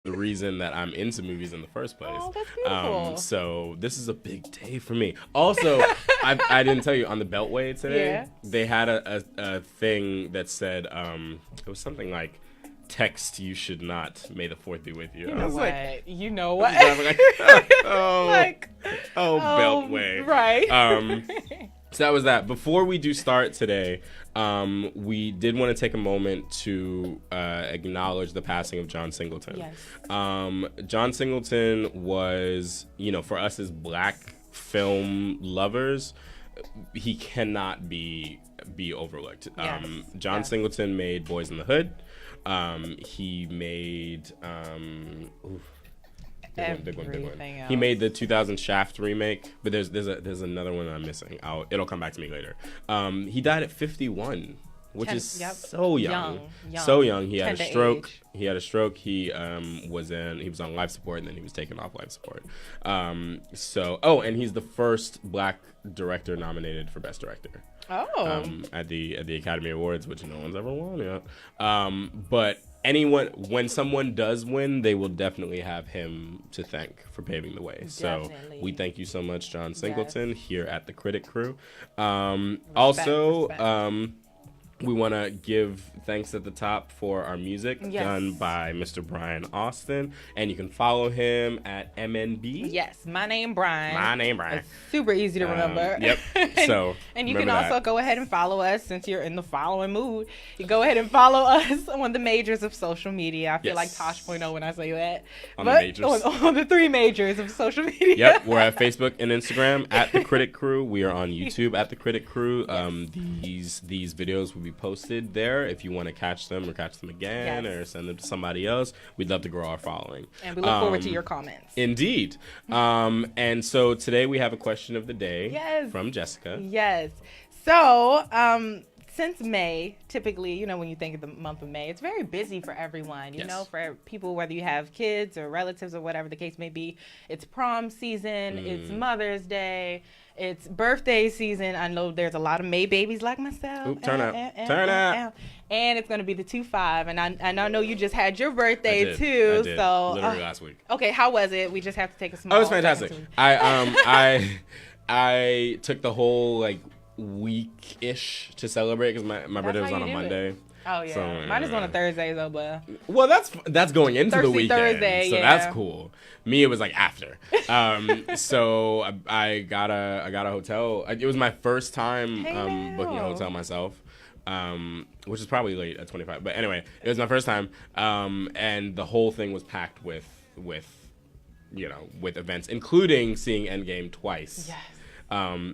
the reason that I'm into movies in the first place. Oh, that's beautiful. So this is a big day for me. Also, I didn't tell you, on the Beltway today, they had a thing that said, it was something like, text you should not, may the fourth be with you. You I know was what? like, You know what? Beltway. Right. So that was that. Before we do start today, we did want to take a moment to acknowledge the passing of John Singleton. Yes. John Singleton was, for us as black film lovers, he cannot be overlooked. Yes. John Singleton made Boys in the Hood. He made big one. He made the 2000 Shaft remake, but there's another one that I'm missing. It'll come back to me later. He died at 51, which is so young. So young. He had a stroke. He was on life support, and then he was taken off life support. And he's the first black director nominated for Best Director. At the Academy Awards, which no one's ever won yet. But when someone does win, they will definitely have him to thank for paving the way. Definitely. So we thank you so much, John Singleton, here at the Critic Crew. Respect. We want to give thanks at the top for our music done by Mr. Brian Austin. And you can follow him at MNB. Yes, my name Brian. It's super easy to remember. Yep. And you can also go ahead and follow us, since you're in the following mood. You go ahead and follow us on the majors of social media. I feel like Tosh.0 when I say that. The majors. On the three majors of social media. Yep, we're at Facebook and Instagram at The Critic Crew. We are on YouTube at The Critic Crew. These videos will be posted there if you want to catch them or catch them again or send them to somebody else. We'd love to grow our following. And we look forward to your comments. Indeed. And so today we have a question of the day from Jessica. Yes. So, since May, typically, when you think of the month of May, it's very busy for everyone, you know, for people, whether you have kids or relatives or whatever the case may be. It's prom season, it's Mother's Day, it's birthday season. I know there's a lot of May babies like myself. Turn out. And it's going to be the 2-5. And I know you just had your birthday too. I did. So literally last week. Okay, how was it? We just have to take a small. Oh, it was fantastic. I took the whole week-ish to celebrate because my birthday was on a Monday. Oh yeah, so, mine is on a Thursday though, but well, that's going into the weekend, Thursday, so that's cool. Me, it was after. So I got a hotel. It was my first time booking a hotel myself, which is probably late at 25. But anyway, it was my first time, and the whole thing was packed with events, including seeing Endgame twice. Yes.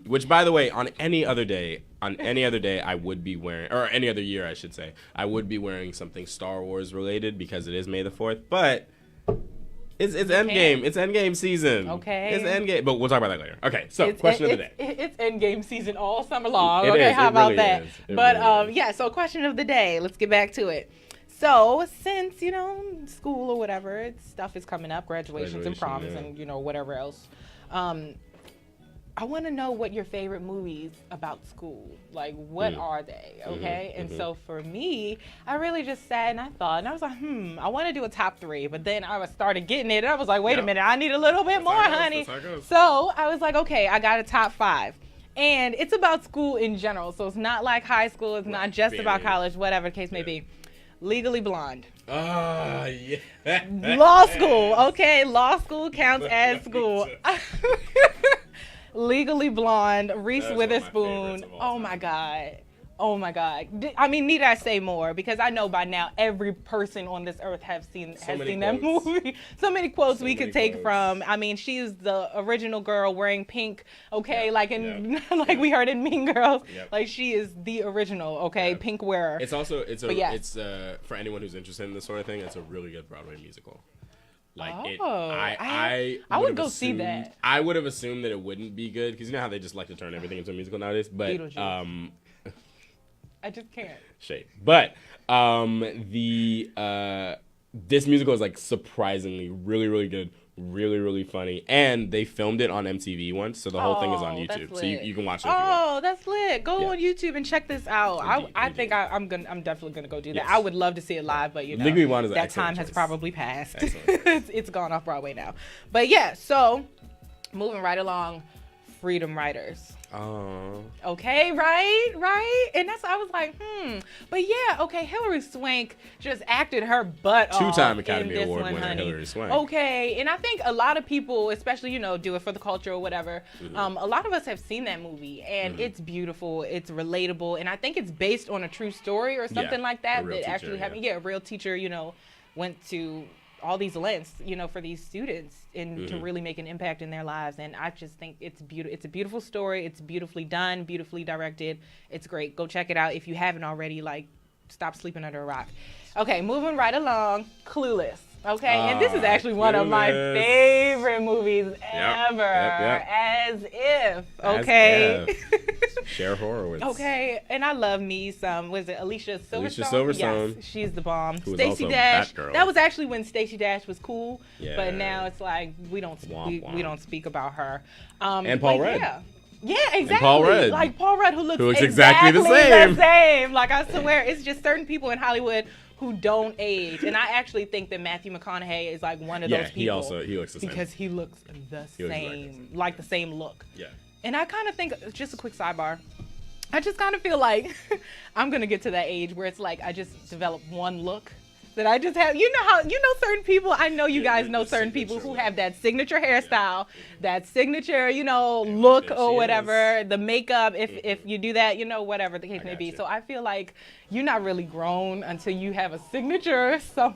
Which, by the way, on any other day, I would be wearing, or any other year, I should say, I would be wearing something Star Wars related because it is May the 4th. But it's Endgame. It's Endgame season. Okay. It's Endgame. But we'll talk about that later. Okay. So question of the day. It's Endgame season all summer long. How It about really that? Is. But so question of the day. Let's get back to it. So since school or whatever stuff is coming up, graduations and proms and whatever else. I want to know what your favorite movies about school, what are they, okay? And so for me, I really just sat and I thought, and I was like, I want to do a top 3, but then I started getting it, and I was like, wait a minute, I need a little bit more, honey. So I was like, okay, I got a top 5. And it's about school in general, so it's not like high school, it's not just about college, whatever the case may be. Legally Blonde. Yeah. Law school, okay? Law school counts as school. Legally Blonde, Reese Witherspoon. Oh my God. I mean, need I say more? Because I know by now every person on this earth has seen that movie. So many quotes we could take from. I mean, she's the original girl wearing pink, okay? We heard in Mean Girls. Yep. She is the original, okay? Yep. Pink wearer. It's for anyone who's interested in this sort of thing, it's a really good Broadway musical. I would go see that. I would have assumed that it wouldn't be good because you know how they just like to turn everything into a musical nowadays. But I just can't. Shade. But this musical is surprisingly really, really good. Really, really funny. And they filmed it on MTV once, so the whole thing is on YouTube. So you can watch it. Oh, that's lit. Go on YouTube and check this out. I think I'm definitely gonna go do that. Yes. I would love to see it live, but you know that time has probably passed. It's gone off Broadway now. But yeah, so moving right along, Freedom Writers. Oh. Okay, right. And that's, I was like, But yeah, okay, Hilary Swank just acted her butt off. Two-time Academy Award winner, Hilary Swank. Okay, and I think a lot of people, especially, you know, do it for the culture or whatever, a lot of us have seen that movie, and it's beautiful, it's relatable, and I think it's based on a true story or something like that actually happened. Yeah, a real teacher, you know, went to all these lengths, you know, for these students and to really make an impact in their lives. And I just think it's beautiful. It's a beautiful story. It's beautifully done, beautifully directed. It's great. Go check it out if you haven't already. Like, stop sleeping under a rock. Okay, moving right along. Clueless. Okay, and this is actually one of my favorite movies ever. As if. Okay. Cher Horowitz. Okay, and I love me some. Was it Alicia Silverstone? Alicia Silverstone. Yes, she's the bomb. Stacey Dash. That was actually when Stacey Dash was cool. Yeah. But now it's like we don't speak about her. And Paul Rudd. Yeah, exactly. And Paul Rudd. Like Paul Rudd, who looks exactly the same. Like, I swear, it's just certain people in Hollywood who don't age. And I actually think that Matthew McConaughey is like one of those people. He looks the same. Because he looks the same. Like the same look. Yeah. And I kind of think, just a quick sidebar, I just kind of feel like I'm going to get to that age where it's like I just develop one look that I just have. You know certain people, I know you guys know certain people who have that signature hairstyle, that signature, you know, look or whatever, the makeup, if you do that, you know, whatever the case may be. So I feel like you're not really grown until you have a signature. So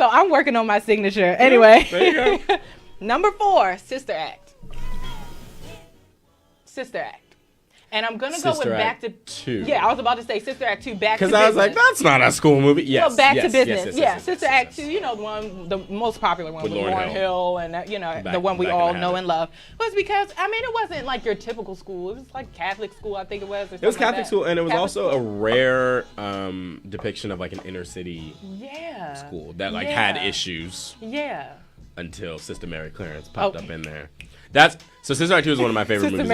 I'm working on my signature. Anyway, there you go. Number 4, Sister Act. Sister Act. And I'm going to go with Back to 2. Yeah, I was about to say Sister Act 2, Back to Business. Because I was like, that's not a school movie. Yes. Well, Back to Business. Yes, Sister Act 2, you know, the most popular one with Lauryn Hill and, you know, the one we all know and love. Was because, I mean, it wasn't like your typical school. It was like Catholic school, I think it was. It was Catholic school, and it was also a rare depiction of like an inner city school that like had issues. Yeah. Until Sister Mary Clarence popped up in there. So Sister Act 2 is one of my favorite movies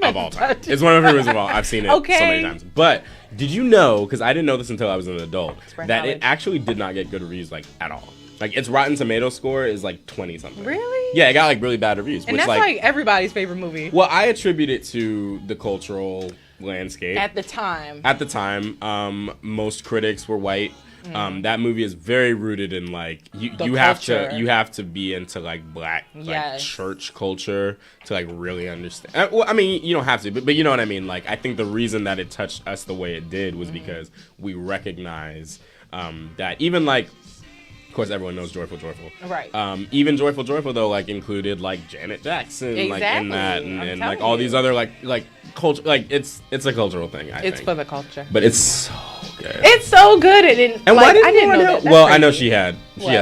of all time. It's one of my favorite movies of all time. I've seen it so many times. But did you know, because I didn't know this until I was an adult, that it actually did not get good reviews like at all. Like its Rotten Tomato score is like 20 something. Really? Yeah, it got like really bad reviews. And that's like everybody's favorite movie. Well, I attribute it to the cultural landscape. At the time. Most critics were white. That movie is very rooted in like you have to be into like black like church culture to like really understand. Well, I mean, you don't have to, but you know what I mean. Like, I think the reason that it touched us the way it did was because we recognize that even like, of course, everyone knows Joyful Joyful, right? Even Joyful Joyful though like included like Janet Jackson like in that and like all these other like culture, like it's a cultural thing. I think. For the culture, but it's so good. It's so good. And why didn't I didn't know that. Well, crazy. I know she had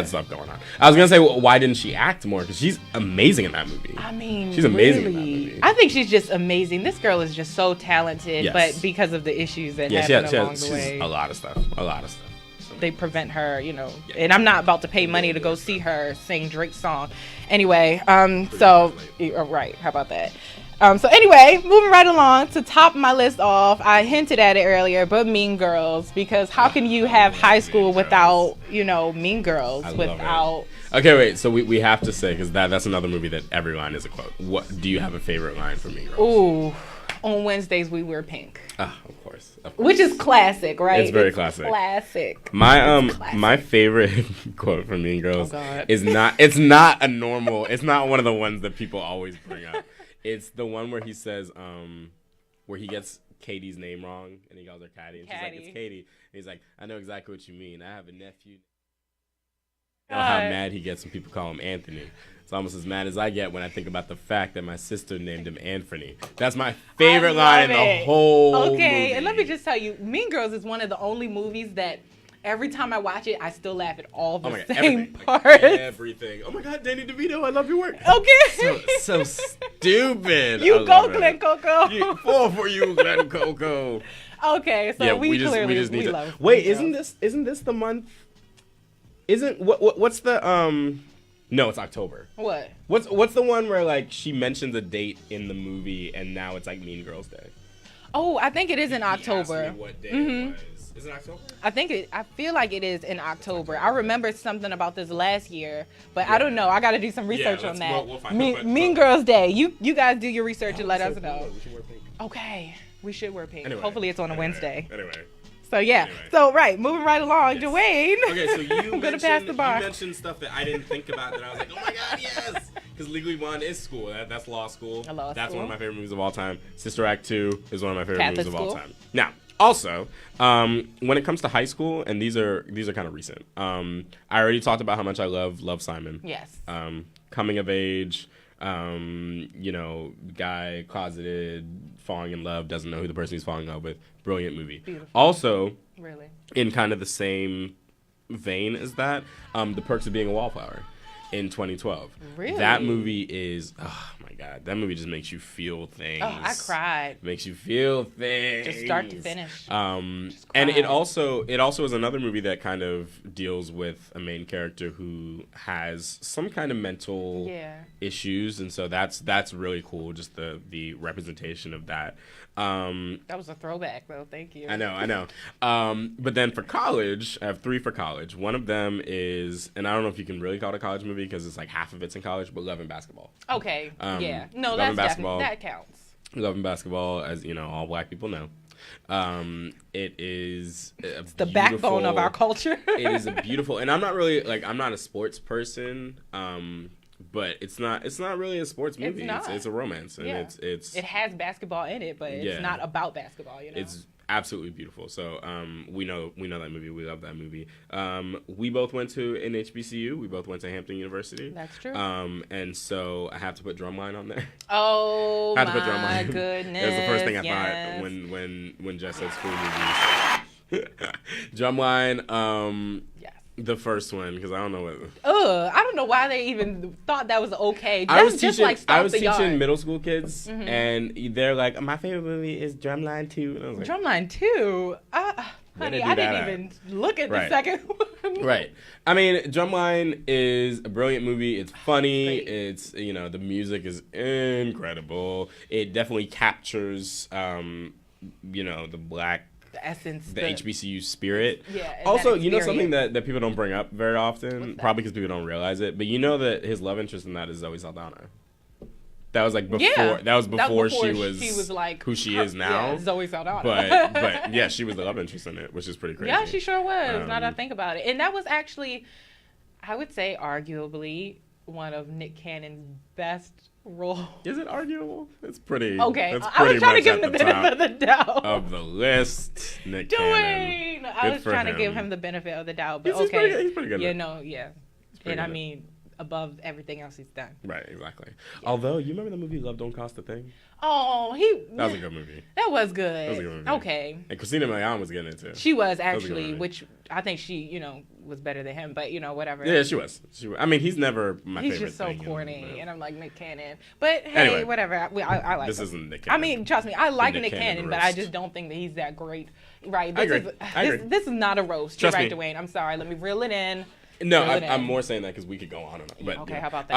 stuff going on. I was gonna say, why didn't she act more? Because she's amazing in that movie. I mean, she's amazing in that movie. I think she's just amazing. This girl is just so talented, but because of the issues that happen along the way, a lot of stuff. They prevent her, you know, and I'm not about to pay money to go see her sing Drake's song. Anyway, so right, how about that? So anyway, moving right along to top my list off, I hinted at it earlier, but Mean Girls, because how can you have high school without, you know, Mean Girls? Okay, wait, so we have to say, because that's another movie that every line is a quote. What do you have a favorite line from Mean Girls? Ooh, on Wednesdays we wear pink. Of course. Which is classic, right? It's very classic. Classic. My favorite quote from Mean Girls is not. It's not a normal. It's not one of the ones that people always bring up. It's the one where he says, where he gets Katie's name wrong and he calls her Caddy, and she's like, "It's Katie," and he's like, "I know exactly what you mean. I have a nephew." You know how mad he gets when people call him Anthony. It's almost as mad as I get when I think about the fact that my sister named him Anthony. That's my favorite line in the whole movie. And let me just tell you, Mean Girls is one of the only movies that every time I watch it, I still laugh at all the same parts. Everything. Oh my God, Danny DeVito, I love your work. Okay. So stupid. You go, Glen Coco. Fall for you, Glen Coco. Okay, so we just need love. Wait, isn't this the month? What's the No, it's October. What? What's the one where like she mentions a date in the movie and now it's like Mean Girls Day? Oh, I think it is in October. Asked me what day it was. Is it October? I feel like it is in October. I remember something about this last year, but I don't know. I got to do some research on that. We'll find mean Girls Day. You guys do your research and let us know. We should wear pink. Okay, we should wear pink. Anyway, hopefully it's on a Wednesday. Anyway. So yeah. So right, moving right along, Dwayne. Okay, so you I'm gonna pass the bar. You mentioned stuff that I didn't think about that I was like, oh my god, yes, because Legally Blonde is school. That's law school. That's one of my favorite movies of all time. Sister Act 2 is one of my favorite movies of all time. Now, also, when it comes to high school, and these are kind of recent. I already talked about how much I love Simon. Yes. Coming of age. Guy closeted, falling in love, doesn't know who the person he's falling in love with. Brilliant movie. Beautiful. Also, really, in kind of the same vein as that, The Perks of Being a Wallflower in 2012. Really? That movie is, oh my god, that movie just makes you feel things. Oh, I cried. Makes you feel things. Just start to finish. And it also is another movie that kind of deals with a main character who has some kind of mental issues, and so that's really cool. Just the representation of that. That was a throwback, though. Thank you. I know. But then for college, I have 3 for college. One of them is, and I don't know if you can really call it a college movie because it's like half of it's in college, but Love and Basketball. Okay. Yeah. No, that's definitely, that counts. Love and Basketball, as all black people know. It is it's the backbone of our culture. It is a beautiful, and I'm not really I'm not a sports person. But it's not really a sports movie. It's a romance, and it has basketball in it, but it's not about basketball. It's absolutely beautiful. So we know that movie. We love that movie. We both went to an HBCU. We both went to Hampton University. That's true. And so I have to put Drumline on there. Oh my goodness! It was the first thing I thought when Jess said school movies. Drumline. Yes. The first one, because I don't know what. I don't know why they even thought that was okay. I was teaching middle school kids, and they're like, "My favorite movie is Drumline 2." And I was like, "Drumline 2? Honey, I didn't even look at the second one." Right. I mean, Drumline is a brilliant movie. It's funny. It's the music is incredible. It definitely captures the black. The essence, the HBCU spirit. Yeah. Also, something that people don't bring up very often, probably because people don't realize it, but that his love interest in that is Zoe Saldana. That was before. Yeah, that was before she was like who she is now. Yeah, Zoe Saldana. But yeah, she was the love interest in it, which is pretty crazy. Yeah, she sure was. Now that I think about it, and that was actually, I would say, arguably one of Nick Cannon's best role. Is it arguable? It's pretty. Okay, it's I was trying to give him the benefit of the doubt of the list. Nick Cannon. I was trying to give him the benefit of the doubt, but he's pretty good. And I mean, above everything else he's done. Right, exactly. Yeah. Although, you remember the movie Love Don't Cost a Thing? Oh, that was a good movie. That was good. That was a good movie. Okay. And Christina Milian was getting it too. She was actually, which I think she, was better than him, but whatever. Yeah, she was. I mean, he's never my favorite. He's just so corny, and I'm like Nick Cannon. But hey, anyway, whatever. I like. This him. isn't Nick Cannon. I mean, trust me, I like Nick Cannon, but I just don't think that he's that great. Right? I agree. This is not a roast. Trust You're right, Dwayne. I'm sorry. Let me reel it in. No, I'm more saying that because we could go on and on. But, okay, how about that?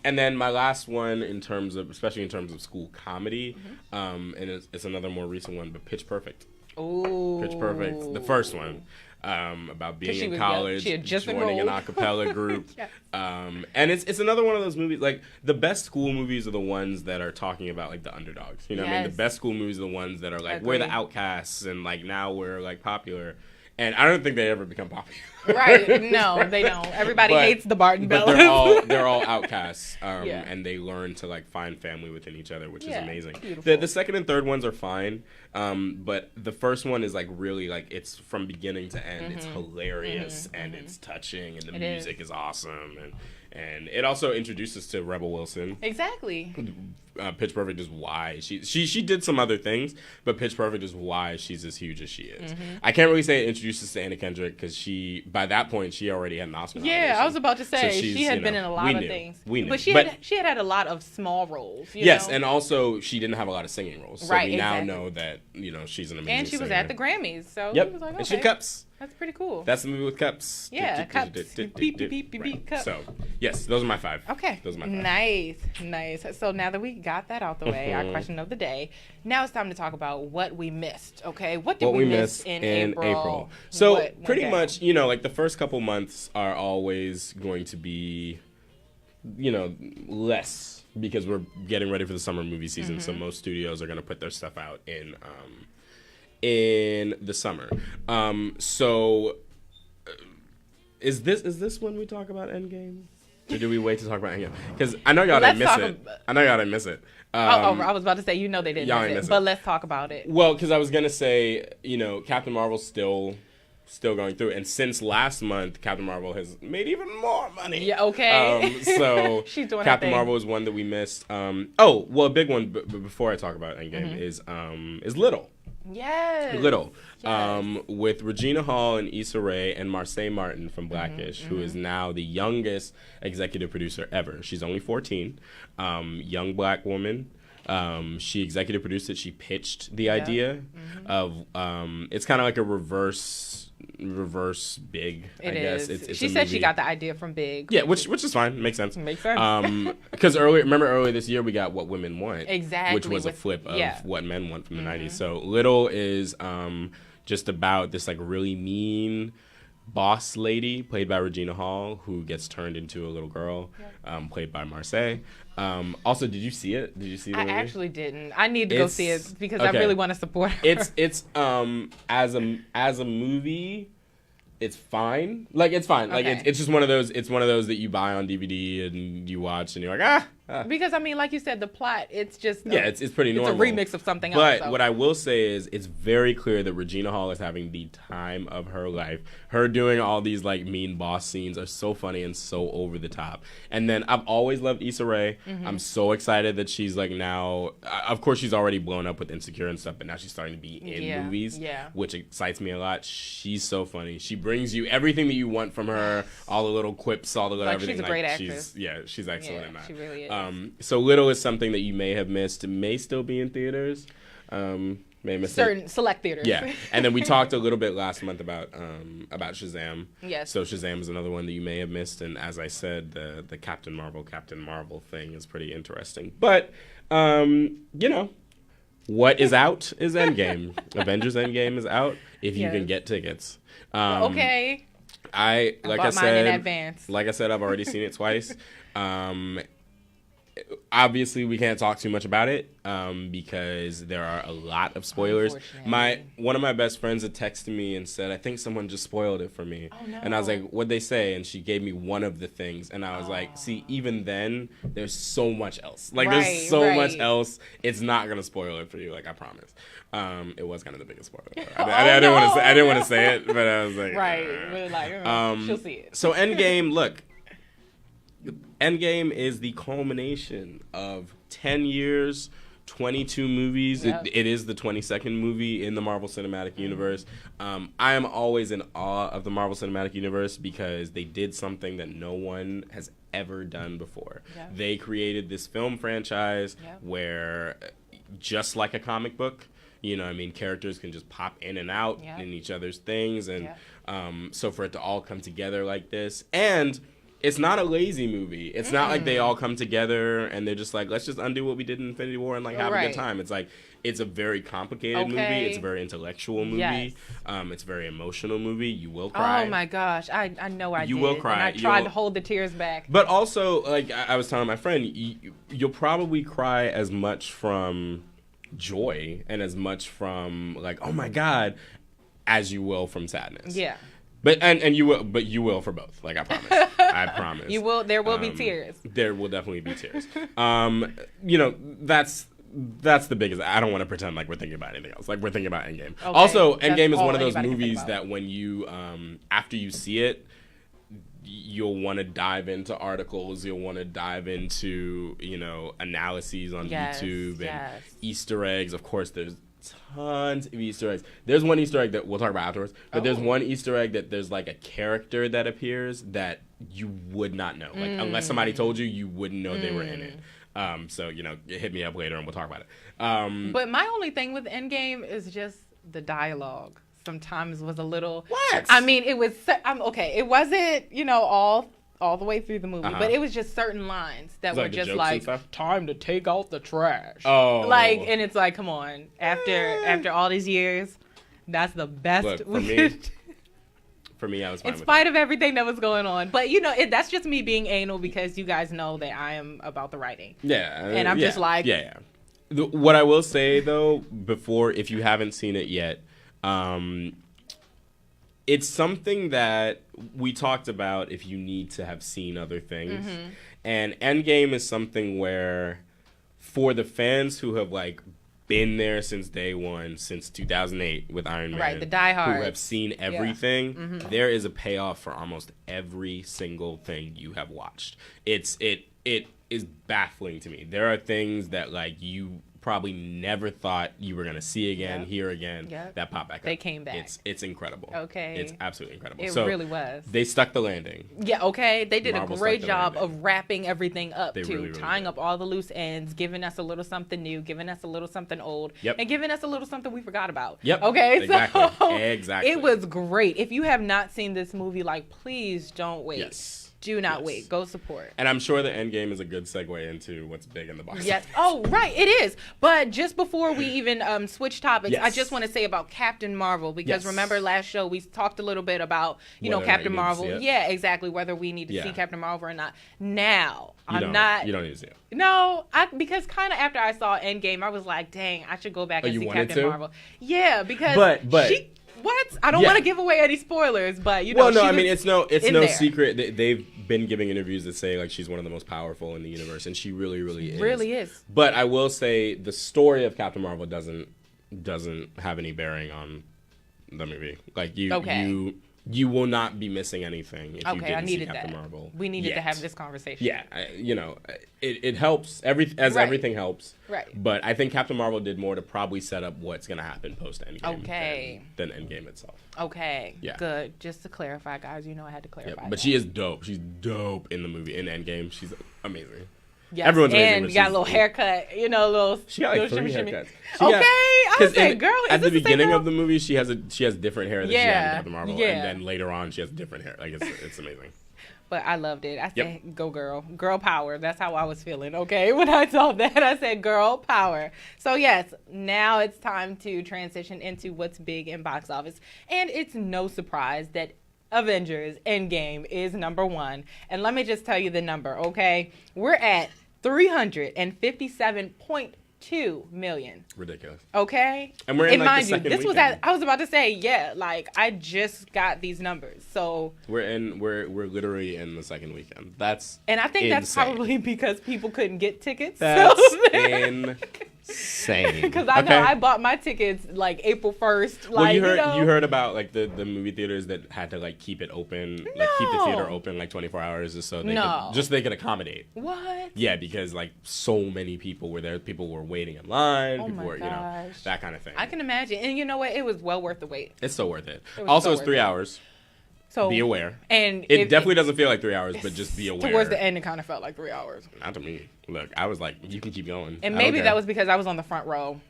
And then my last one, especially in terms of school comedy, and it's another more recent one, but Pitch Perfect. Ooh. Pitch Perfect, the first one, about being in college, joining an a cappella group. Yes. And it's another one of those movies, like, the best school movies are the ones that are talking about, like, the underdogs. You know what I mean? The best school movies are the ones that are, like, we're the outcasts, and, like, now we're, like, popular. And I don't think they ever become popular. Right. No, they don't. Everybody hates the Barton Bellas. But they're all outcasts. And they learn to like find family within each other, which is amazing. The second and third ones are fine. But the first one is like really like it's from beginning to end. It's hilarious and it's touching and the music is awesome and it also introduces to Rebel Wilson. Exactly. Pitch Perfect is why she did some other things, but Pitch Perfect is why she's as huge as she is. I can't really say it introduces to Anna Kendrick because by that point she already had an Oscar nomination. I was about to say so she had been in a lot of things. We knew. But she had a lot of small roles. Yes, and also she didn't have a lot of singing roles. So we now know that she's an amazing singer. And she was at the Grammys, so yep. he was like, okay. And she cups. That's pretty cool. That's the movie with cups. Yeah, cups. Beep, beep, beep, beep, cups. So, yes, those are my 5. Okay. Those are my 5. Nice. So now that we got that out the way, our question of the day, now it's time to talk about what we missed, okay? What did we miss in April? So, pretty much, you know, like the first couple months are always going to be, you know, less because we're getting ready for the summer movie season. So most studios are going to put their stuff out in the summer. Is this when we talk about Endgame? Or do we wait to talk about Endgame? Because I know y'all didn't miss it. I was about to say, you know they didn't miss it, but let's talk about it. Well, because I was going to say, you know, Captain Marvel's still going through, and since last month, Captain Marvel has made even more money. Yeah, okay. So she's doing Captain Marvel is one that we missed. A big one before I talk about Endgame is Little. Yes. Little. With Regina Hall and Issa Rae and Marseille Martin from Blackish, who is now the youngest executive producer ever. She's only 14. Young black woman. She executive produced it. She pitched the idea of it's kind of like a reverse Big. I guess it's she said she got the idea from Big. Yeah, which is fine. Makes sense. Because earlier this year we got What Women Want, exactly, which was a flip of What Men Want from the 90s. So Little is just about this like really mean boss lady played by Regina Hall who gets turned into a little girl played by Marseille. Also, did you see it? Did you see the movie? I actually didn't. I need to go see it because I really want to support her. It's as a movie, it's fine. Like it's fine. Like it's just one of those. It's one of those that you buy on DVD and you watch and you're like Because I mean, like you said, the plot it's just it's pretty normal. It's a remix of something else. But what I will say is, it's very clear that Regina Hall is having the time of her life. Her doing all these like mean boss scenes are so funny and so over the top. And then I've always loved Issa Rae. I'm so excited that she's like now. Of course, she's already blown up with Insecure and stuff, but now she's starting to be in movies, which excites me a lot. She's so funny. She brings you everything that you want from her. All the little quips, all the little everything. She's a great actress. She's excellent in that. She really is. So Little is something that you may have missed. It may still be in theaters. May miss certain select theaters. Yeah, and then we talked a little bit last month about Shazam. Yes. So Shazam is another one that you may have missed, and as I said, the Captain Marvel thing is pretty interesting. But you know, what is out is Endgame. Avengers Endgame is out if you can get tickets. Okay. I bought mine in advance. Like I said, I've already seen it twice. Obviously, we can't talk too much about it because there are a lot of spoilers. One of my best friends had texted me and said, "I think someone just spoiled it for me." Oh, no. And I was like, "What'd they say?" And she gave me one of the things, and I was like, "See, even then, there's so much else. Like, there's so much else. It's not gonna spoil it for you. Like, I promise." It was kind of the biggest spoiler. I didn't want to say it, but I was like, really like, she'll see it. So Endgame, look. Endgame is the culmination of 10 years, 22 movies. Yep. It is the 22nd movie in the Marvel Cinematic Universe. I am always in awe of the Marvel Cinematic Universe because they did something that no one has ever done before. Yep. They created this film franchise where, just like a comic book, you know, I mean, characters can just pop in and out in each other's things. And so for it to all come together like this, and it's not a lazy movie. It's not like they all come together and they're just like, let's just undo what we did in Infinity War and like have a good time. It's like, it's a very complicated movie. It's a very intellectual movie. Yes. It's a very emotional movie. You will cry. Oh my gosh, I know I did. You will cry. And I tried to hold the tears back. But also, like I was telling my friend, you'll probably cry as much from joy and as much from like, oh my God, as you will from sadness. Yeah. But you will for both. Like I promise. I promise. You will. There will be tears. There will definitely be tears. You know, that's the biggest. I don't want to pretend like we're thinking about anything else. Like we're thinking about Endgame. Okay. Also, Endgame is one of those movies that when you after you see it, you'll want to dive into articles. You'll want to dive into analyses on YouTube and Easter eggs. Of course, there's tons of Easter eggs. There's one Easter egg that we'll talk about afterwards, but there's one Easter egg that there's like a character that appears that you would not know. Like unless somebody told you, you wouldn't know they were in it. So hit me up later and we'll talk about it. But my only thing with Endgame is just the dialogue. sometimes was a little. What? I mean, it was okay. It wasn't all the way through the movie, but it was just certain lines that were just like time to take out the trash. Oh, like, and it's like, come on, after all these years, that's the best. Look, for me, I was fine in spite of everything that was going on. But that's just me being anal because you guys know that I am about the writing. Yeah, and I'm just like, yeah. What I will say though, before, if you haven't seen it yet, it's something that we talked about if you need to have seen other things. Mm-hmm. And Endgame is something where, for the fans who have like been there since day one, since 2008 with Iron Man, right, the diehards who have seen everything, there is a payoff for almost every single thing you have watched. It is baffling to me. There are things that like you probably never thought you were gonna see again, hear again, that pop back up. They came back. It's incredible. Okay. It's absolutely incredible. It really was. They stuck the landing. Yeah, okay. They did Marvel a great job of wrapping everything up, they really tying did. up all the loose ends, giving us a little something new, giving us a little something old, and giving us a little something we forgot about. Yep. Okay, exactly. So exactly. it was great. If you have not seen this movie, like, please don't wait. Yes. Do not wait. Go support. And I'm sure the Endgame is a good segue into what's big in the box. Yes. Oh, right. It is. But just before we even switch topics, I just want to say about Captain Marvel, because remember last show we talked a little bit about, Captain Marvel. Yeah, exactly. Whether we need to see Captain Marvel or not. Now, You don't need to see it. No, because kind of after I saw Endgame, I was like, dang, I should go back and see Captain Marvel. Yeah, because what? I don't want to give away any spoilers, but Well, no, I mean it's no secret that they've been giving interviews that say like she's one of the most powerful in the universe, and she really, really is. Really is. But I will say the story of Captain Marvel doesn't have any bearing on the movie. Like you will not be missing anything if you didn't see Captain Marvel. We needed to have this conversation. Yeah, it helps. Everything helps. Right. But I think Captain Marvel did more to probably set up what's going to happen post Endgame than Endgame itself. Okay. Yeah. Good. Just to clarify, guys, I had to clarify. But she is dope. She's dope in the movie. In Endgame, she's amazing. Yes. Everyone's amazing. And you got a little haircut, little. She got like 3 haircuts. I was saying, girl, at the beginning of the movie, she has different hair than she had in Captain Marvel, and then later on, she has different hair. Like it's amazing. But I loved it. I said, go girl. Girl power. That's how I was feeling, okay? When I saw that, I said, girl power. So, yes, now it's time to transition into what's big in box office. And it's no surprise that Avengers Endgame is number 1. And let me just tell you the number, okay? We're at 357.2 million. Ridiculous. Okay? And we're in like the second weekend. I was about to say, I just got these numbers. So we're literally in the second weekend. And I think insane. That's probably because people couldn't get tickets. That's insane. Because I know I bought my tickets like April 1st. Well, you heard about like the movie theaters that had to like keep it open, keep the theater open like 24 hours just so they could accommodate. What? Yeah, because like so many people were there. People were waiting in line. People were, that kind of thing. I can imagine. And you know what? It was well worth the wait. It's so worth it. Also, it's 3 hours. So be aware. And it definitely doesn't feel like 3 hours, but just be aware. Towards the end, it kind of felt like 3 hours. Not to me. Look, I was like, you can keep going. And maybe that was because I was on the front row.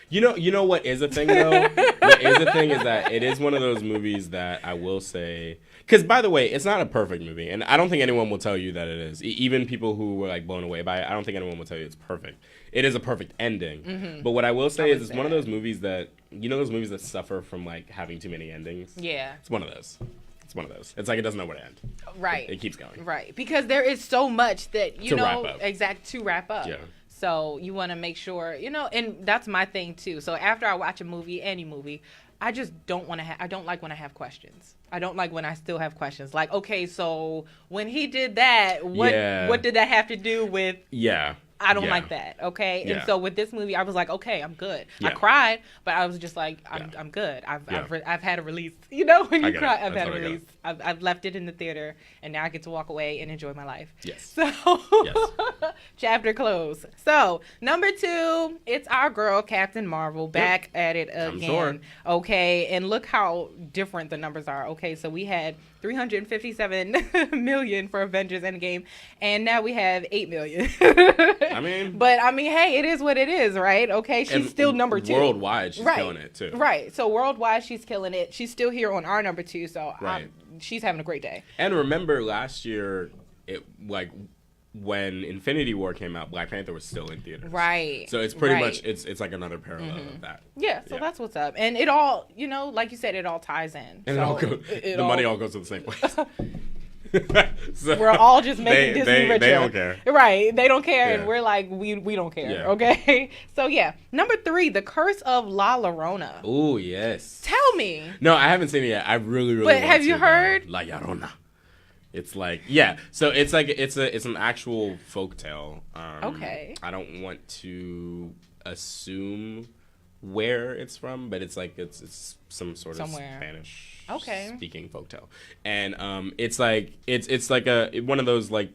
You know what is a thing, though? What is a thing is that it is one of those movies that I will say... Because, by the way, it's not a perfect movie, and I don't think anyone will tell you that it is. Even people who were, like, blown away by it, I don't think anyone will tell you it's perfect. It is a perfect ending. Mm-hmm. But what I will say is it's one of those movies that... those movies that suffer from, like, having too many endings? Yeah. It's one of those. It's like it doesn't know where to end. Right. It keeps going. Right. Because there is so much that, to wrap up. To wrap up. Yeah. So you want to make sure, and that's my thing too. So after I watch a movie, any movie, I just don't want to I don't like when I have questions. I don't like when I still have questions. Like, okay, so when he did that, what did that have to do with... Yeah. I don't like that, okay? And so with this movie, I was like, okay, I'm good. Yeah. I cried, but I was just like, I'm good. I've had a release. When you cry, I've had a release. I've left it in the theater, and now I get to walk away and enjoy my life. Yes. So, chapter close. So, number 2, it's our girl, Captain Marvel, back at it again. I'm sure. Okay, and look how different the numbers are. Okay, so we had $357 million for Avengers Endgame, and now we have $8 million. But hey, it is what it is, right? Okay, she's still number 2 worldwide. She's killing it too. Right. So worldwide, she's killing it. She's still here on our number 2. So she's having a great day. And remember, last year, when Infinity War came out, Black Panther was still in theaters. Right. So it's pretty much it's like another parallel of that. Yeah. So that's what's up, and it all like you said, it all ties in. And the money all goes to the same place. So we're all just making Disney richer. They don't care. Right. They don't care, and we're like, we don't care. Yeah. Okay. So number 3, The Curse of La Llorona. Oh yes. Tell me. No, I haven't seen it yet. I really But have you heard La Llorona? It's like so it's an actual folktale. Okay. I don't want to assume where it's from, but it's some sort of Spanish speaking folktale, and it's like one of those like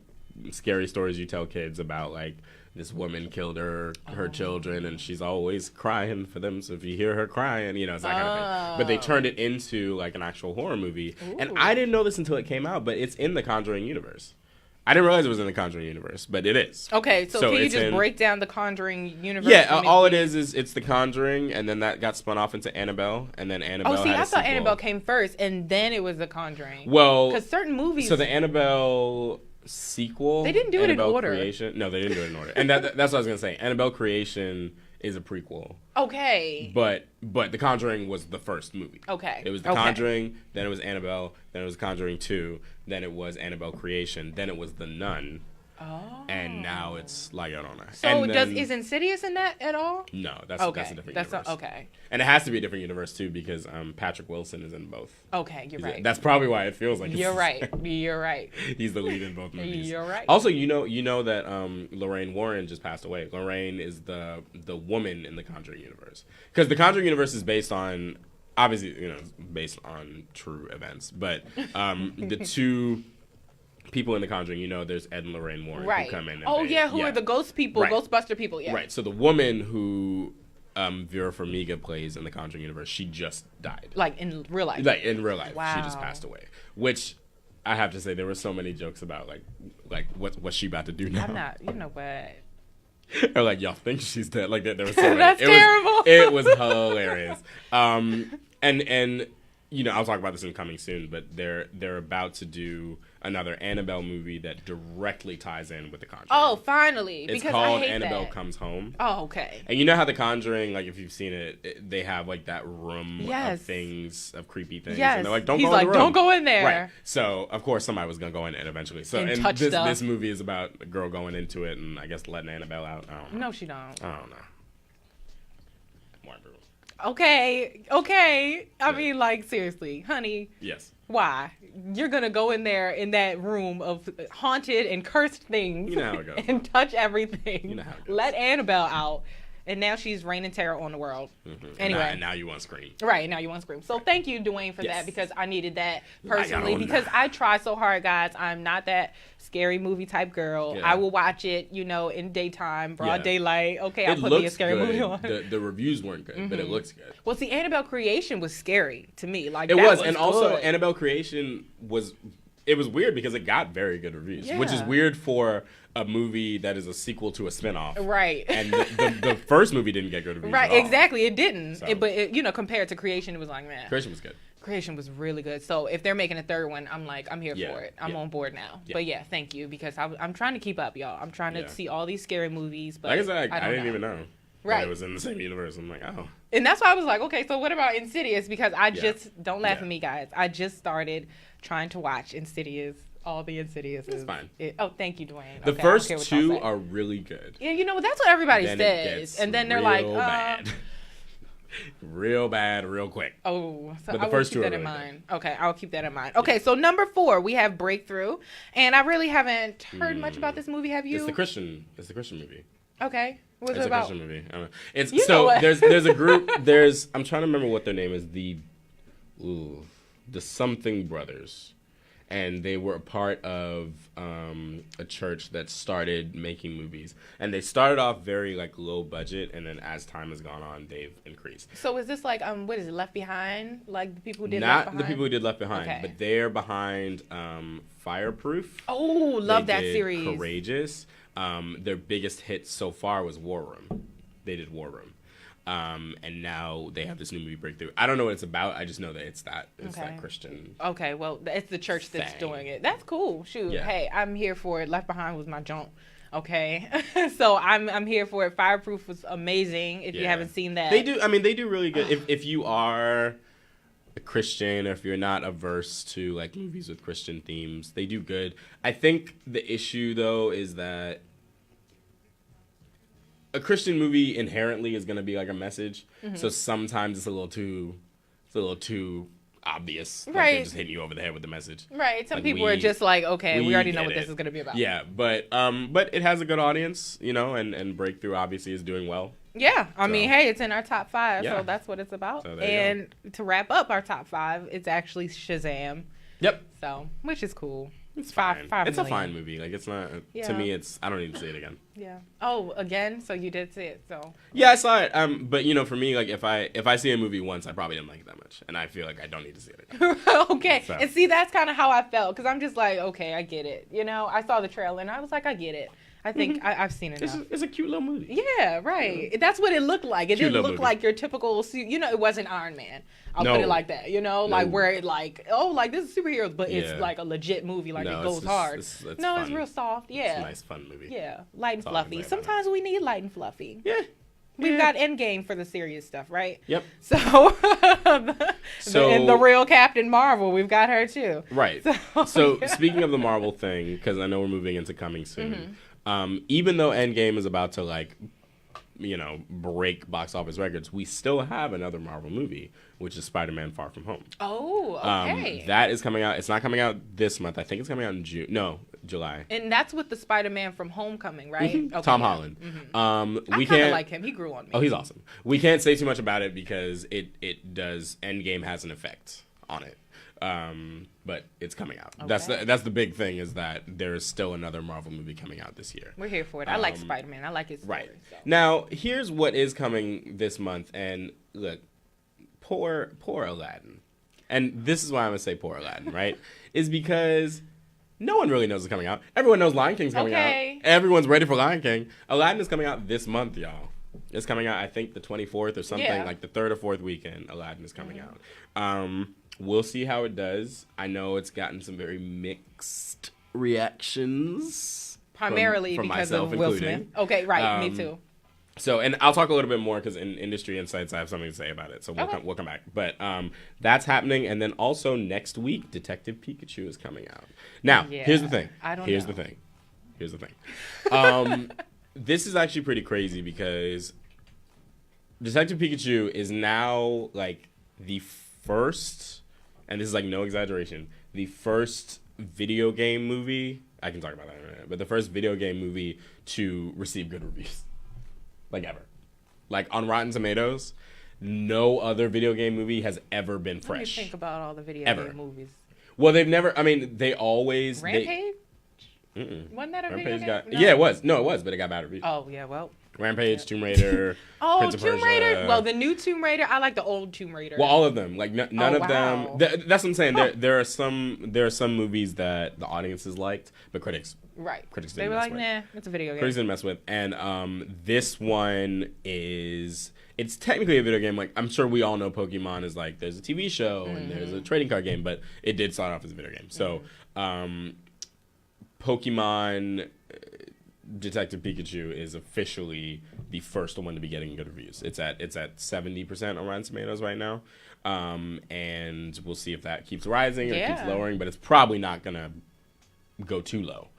scary stories you tell kids about like this woman killed her children and she's always crying for them. So if you hear her crying, it's that kind of thing. But they turned it into like an actual horror movie. Ooh. And I didn't know this until it came out, but it's in the Conjuring universe. I didn't realize it was in the Conjuring universe, but it is. Okay, so can you just break down the Conjuring universe? Yeah, all it is it's the Conjuring, and then that got spun off into Annabelle, and then Annabelle had a I thought sequel. Annabelle came first, and then it was the Conjuring. Well, because certain movies. So the Annabelle sequel. They didn't do it in order. Creation, no, they didn't do it in order, and that's what I was gonna say. Annabelle Creation is a prequel. Okay. But The Conjuring was the first movie. Okay. It was The Conjuring, then it was Annabelle, then it was Conjuring 2, then it was Annabelle Creation, then it was The Nun. Oh. And now it's La Llorona. So is Insidious in that at all? No, that's a different universe. Okay. And it has to be a different universe too because Patrick Wilson is in both. Okay, you're right. That's probably why it feels like You're right. You're right. He's the lead in both movies. You're right. Also, you know that Lorraine Warren just passed away. Lorraine is the woman in the Conjuring universe. Because the Conjuring universe is based on obviously, based on true events, but the two people in The Conjuring, there's Ed and Lorraine Warren who come in. And who are the ghost people, Ghostbuster people, Right, so the woman who Vera Farmiga plays in The Conjuring universe, she just died. Like in real life? Like in real life. Wow. She just passed away. Which, I have to say, there were so many jokes about, like what's she about to do now? I'm not, you know what? Or like, y'all think she's dead. Like, there was so many. That's terrible. It was hilarious. And I was talking about this in Coming Soon, but they're about to do another Annabelle movie that directly ties in with The Conjuring. Oh, finally. It's because called I hate Annabelle that. Comes Home. Oh, okay. And you know how The Conjuring, like if you've seen it, they have like that room of things, of creepy things. Yes. And they're like, don't He's go in the room. Don't go in there. Right. So, of course, somebody was going to go in it eventually. So, and this movie is about a girl going into it and I guess letting Annabelle out. I don't know. No, she don't. I don't know. More brutal. Okay. I mean, like, seriously, honey. Yes. Why? You're going to go in there in that room of haunted and cursed things. You know how it goes. And touch everything. You know how it goes. Let Annabelle out. And now she's reigning terror on the world. Mm-hmm. Anyway. And now you want to scream. Right, now you want to scream. So thank you, Dwayne, for that, because I needed that personally. Because I try so hard, guys. I'm not that scary movie type girl. Yeah. I will watch it, in daytime, broad daylight. Okay, I'll put me a scary movie on. The reviews weren't good, but it looks good. Well, see, Annabelle Creation was scary to me. Like, it was, and also Annabelle Creation was... It was weird because it got very good reviews, which is weird for a movie that is a sequel to a spinoff. Right. And the first movie didn't get good reviews. Right, at all. Exactly. It didn't. So. But compared to Creation, it was like, man. Creation was good. Creation was really good. So if they're making a third one, I'm here for it. I'm on board now. Yeah. But thank you, because I'm trying to keep up, y'all. I'm trying to see all these scary movies. But like I said, I didn't even know. Right. It was in the same universe. I'm like, oh. And that's why I was like, okay, so what about Insidious? Because I just, don't laugh at me, guys. I just started trying to watch Insidious. All the Insidious. It's fine. Thank you, Dwayne. The first two are really good. Yeah, that's what everybody says. And then they're like, bad. Real bad, real quick. Oh, so but the first two are really mind. Good. Okay, I'll keep that in mind. Okay, so number 4, we have Breakthrough. And I really haven't heard much about this movie. Have you? It's the Christian movie. Okay. What's it It's about? a Christian movie. I don't know. It's so there's a group. I'm trying to remember what their name is. The Something Brothers. and they were a part of a church that started making movies. And they started off very like low budget, and then as time has gone on, they've increased. So is this like what is it, Left Behind? Like the people who did Not Left Behind? the people who did Left Behind, okay. but they're behind Fireproof. Oh, love they that did series. Courageous. Their biggest hit so far was War Room. They did War Room. And now they have this new movie Breakthrough. I don't know what it's about. I just know that it's that Christian. Okay, well, it's the church that's doing it. That's cool. Shoot, hey, I'm here for it. Left Behind was my junk. Okay, so I'm here for it. Fireproof was amazing. If you haven't seen that, they do. I mean, they do really good. If you are a Christian, or if you're not averse to like movies with Christian themes, they do good. I think the issue though is that a Christian movie inherently is going to be like a message. Mm-hmm. So sometimes it's a little too obvious. Like they're just hitting you over the head with the message. Right. Some people are just like, okay, we already know what this is going to be about. Yeah, but it has a good audience, you know, and Breakthrough obviously is doing well. Yeah. I mean, hey, it's in our top 5, so that's what it's about. So and to wrap up our top 5, it's actually Shazam. Yep. So, which is cool. It's fine. It's a fine movie. Like, it's not, to me, I don't need to see it again. Yeah. Oh, again? So you did see it, so. Yeah, I saw it. But, you know, for me, like, if I see a movie once, I probably didn't like it that much. And I feel like I don't need to see it again. Okay. So. And see, that's kind of how I felt. Because I'm just like, okay, I get it. You know, I saw the trailer, and I was like, I get it. I think I've seen it now. It's a cute little movie. Yeah, right. Yeah. That's what it looked like. It didn't look like your typical, you know, it wasn't Iron Man. I'll put it like that, you know, like where it like, oh, like this is superheroes, but it's like a legit movie, like it goes hard. It's real soft. Yeah. It's a nice, fun movie. Yeah, light and fluffy. Sometimes we need light and fluffy. Yeah. We've got Endgame for the serious stuff, right? Yep. So and the real Captain Marvel, we've got her too. Right. So speaking of the Marvel thing, because I know we're moving into coming soon, even though Endgame is about to like, you know, break box office records, we still have another Marvel movie, which is Spider-Man: Far From Home. Oh, okay. That is coming out. It's not coming out this month. I think it's coming out in July. And that's with the Spider-Man from Homecoming, right? Mm-hmm. Okay, Tom Holland. Mm-hmm. I kind of like him. He grew on me. Oh, he's awesome. We can't say too much about it because Endgame has an effect on it. But it's coming out. Okay. That's the big thing, is that there is still another Marvel movie coming out this year. We're here for it. I like Spider-Man. I like his story. Right. So. Now, here's what is coming this month. And look, poor Aladdin. And this is why I'm going to say poor Aladdin, right? Is because no one really knows what's coming out. Everyone knows Lion King's coming out. Everyone's ready for Lion King. Aladdin is coming out this month, y'all. It's coming out, I think, the 24th or something, like the 3rd or 4th weekend. Aladdin is coming out. We'll see how it does. I know it's gotten some very mixed reactions. Primarily from because myself of Will Smith. Okay, right. Me too. So, and I'll talk a little bit more because in Industry Insights, I have something to say about it. So we'll come back. But that's happening. And then also next week, Detective Pikachu is coming out. Now, here's the thing. Here's the thing. This is actually pretty crazy because Detective Pikachu is now like the first, and this is like no exaggeration, the first video game movie, I can talk about that in a minute, but the first video game movie to receive good reviews. Like ever. Like on Rotten Tomatoes, no other video game movie has ever been fresh. What do you think about all the video game movies? Well, they've never, I mean, they always... Rampage? Wasn't that a video game? No. Yeah, it was. No, it was, but it got bad reviews. Oh, yeah, well... Rampage, Tomb Raider, Prince of Persia. Tomb Raider. Well, the new Tomb Raider, I like the old Tomb Raider. Well, all of them. Like none of them. That's what I'm saying. There are some movies that the audiences liked, but critics didn't they were like, nah, it's a video game. Critics didn't mess with. And this one is, it's technically a video game. Like, I'm sure we all know Pokemon is like, there's a TV show and there's a trading card game, but it did start off as a video game. So Pokemon Detective Pikachu is officially the first one to be getting good reviews. It's at 70% on Rotten Tomatoes right now, and we'll see if that keeps rising or keeps lowering. But it's probably not gonna go too low.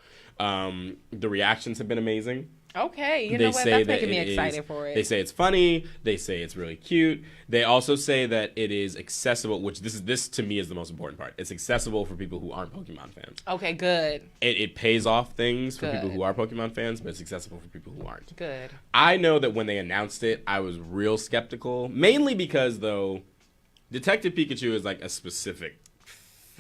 The reactions have been amazing. Okay, you know what? That's making me excited for it. They say it's funny. They say it's really cute. They also say that it is accessible, which this to me is the most important part. It's accessible for people who aren't Pokemon fans. Okay, good. It pays off things for people who are Pokemon fans, but it's accessible for people who aren't. Good. I know that when they announced it, I was real skeptical, mainly because, though, Detective Pikachu is like a specific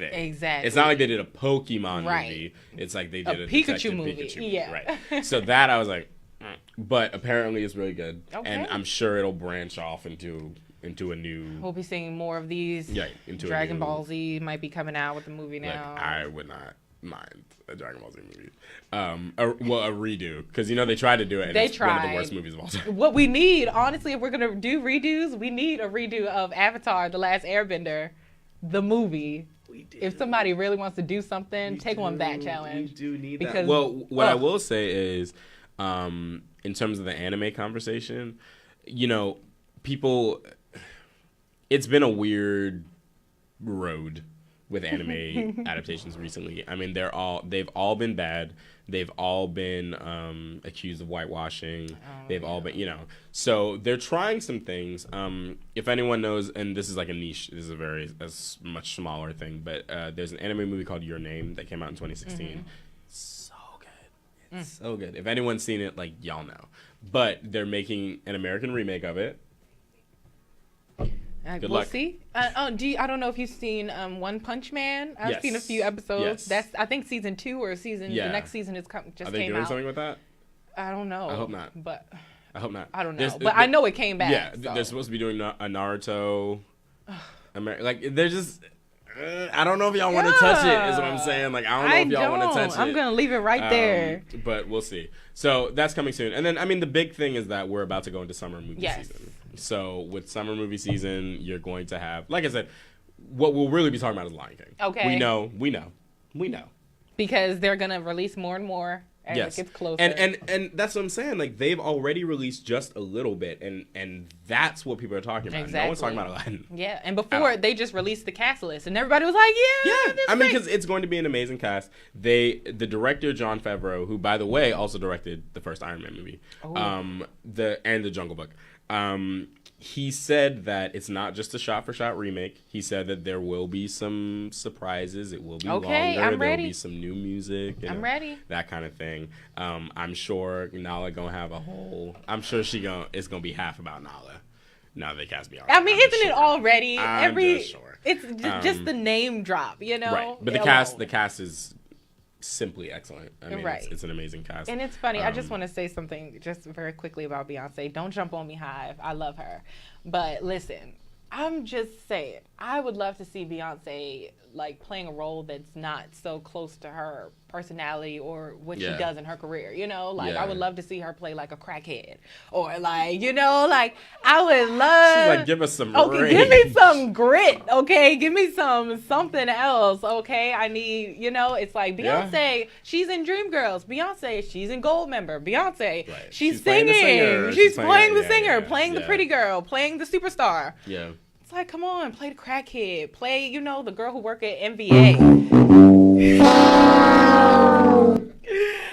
thing. Exactly. It's not like they did a Pokemon movie. It's like they did a Pikachu movie. Pikachu movie. Right. So that I was like, but apparently it's really good. Okay. And I'm sure it'll branch off into a new. We'll be seeing more of these. Yeah, into Dragon Ball Z might be coming out with the movie now. Like, I would not mind a Dragon Ball Z movie. A redo, because they tried to do it. And it's one of the worst movies of all time. What we need, honestly, if we're gonna do redos, we need a redo of Avatar: The Last Airbender, the movie. We do. If somebody really wants to do something, take on that challenge. We do need that. Well, what I will say is, in terms of the anime conversation, people, it's been a weird road with anime adaptations recently. I mean, they've all been bad. They've all been accused of whitewashing. They've all been, so they're trying some things. If anyone knows, and this is like a niche, this is a much smaller thing, but there's an anime movie called Your Name that came out in 2016. Mm-hmm. So good. It's so good. If anyone's seen it, like, y'all know. But they're making an American remake of it. Good luck. See. I don't know if you've seen One Punch Man. I've seen a few episodes. Yes. That's, I think, season 2 or season. Yeah. The next season just came out. Are they doing something with that? I don't know. I hope not. But I hope not. I don't know. But I know it came back. Yeah, so. They're supposed to be doing a Naruto. Like, they're just. I don't know if y'all want to touch it. Is what I'm saying. Like, I don't know if y'all want to touch it. I'm gonna leave it right there. But we'll see. So that's coming soon. And then, I mean, the big thing is that we're about to go into summer movie season. So with summer movie season, you're going to have, like I said, what we'll really be talking about is Lion King. Okay. We know. Because they're going to release more and more as it gets closer. And that's what I'm saying. Like, they've already released just a little bit, and that's what people are talking about. Exactly. No one's talking about Aladdin. Yeah, and before, they just released the cast list, and everybody was like, yeah. I mean, because it's going to be an amazing cast. The director, Jon Favreau, who, by the way, also directed the first Iron Man movie, and the Jungle Book. He said that it's not just a shot-for-shot remake. He said that there will be some surprises. It will be longer. I'm ready. There will be some new music. I'm ready. That kind of thing. I'm sure Nala gonna have a whole. I'm sure it's gonna be half about Nala. Now they cast Beyonce. I mean, isn't it already? I'm just sure. It's just the name drop, Right, but the cast is simply excellent. I mean, it's an amazing cast. And it's funny. I just want to say something just very quickly about Beyonce. Don't jump on me, Hive. I love her. But listen, I'm just saying, I would love to see Beyonce like playing a role that's not so close to her personality or what she does in her career, I would love to see her play like a crackhead or like, like I would love. She's like, give us some range. Give me some grit, okay? Give me something else, okay? I need, it's like Beyonce, she's in Dreamgirls. Beyonce, she's in Goldmember. Beyonce, she's singing. She's playing the singer, playing the pretty girl, playing the superstar. Yeah. It's like, come on, play the crackhead. Play, the girl who worked at NBA.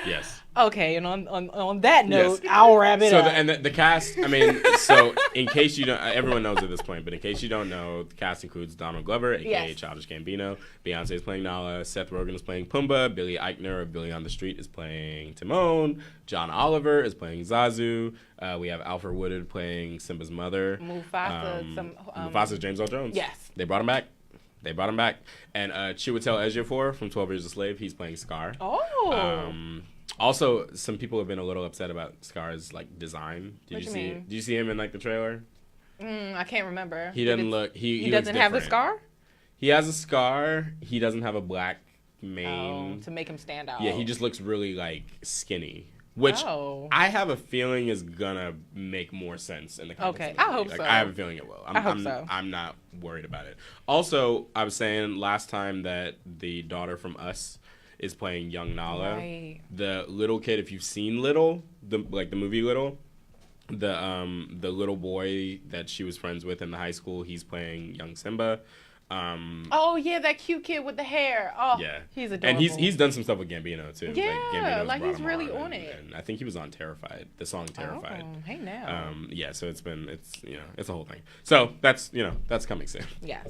Yes. Okay, and on that note, I'll wrap it up. So the cast, I mean, so in case you don't, everyone knows at this point, but in case you don't know, the cast includes Donald Glover, a.k.a. Childish Gambino. Beyonce is playing Nala. Seth Rogen is playing Pumbaa. Billy Eichner of Billy on the Street is playing Timon. John Oliver is playing Zazu. We have Alfred Woodard playing Simba's mother. Mufasa, James Earl Jones. Yes. They brought him back. And Chiwetel Ejiofor from 12 Years a Slave, he's playing Scar. Oh. Also, some people have been a little upset about Scar's like design. Did you see him in like the trailer? I can't remember. He doesn't look. He doesn't have the scar. He has a scar. He doesn't have a black mane to make him stand out. Yeah, he just looks really like skinny, which I have a feeling is gonna make more sense in the comics. Okay, I hope so. I have a feeling it will. I hope so. I'm not worried about it. Also, I was saying last time that the daughter from Us is playing young Nala. Right. The little kid, if you've seen Little, the movie Little, the little boy that she was friends with in the high school, he's playing young Simba. That cute kid with the hair. Oh, yeah, he's adorable. And he's done some stuff with Gambino too. Yeah, like he's really on it. And I think he was on Terrified, the song Terrified. Oh, hey now. So it's a whole thing. So that's coming soon. Yes.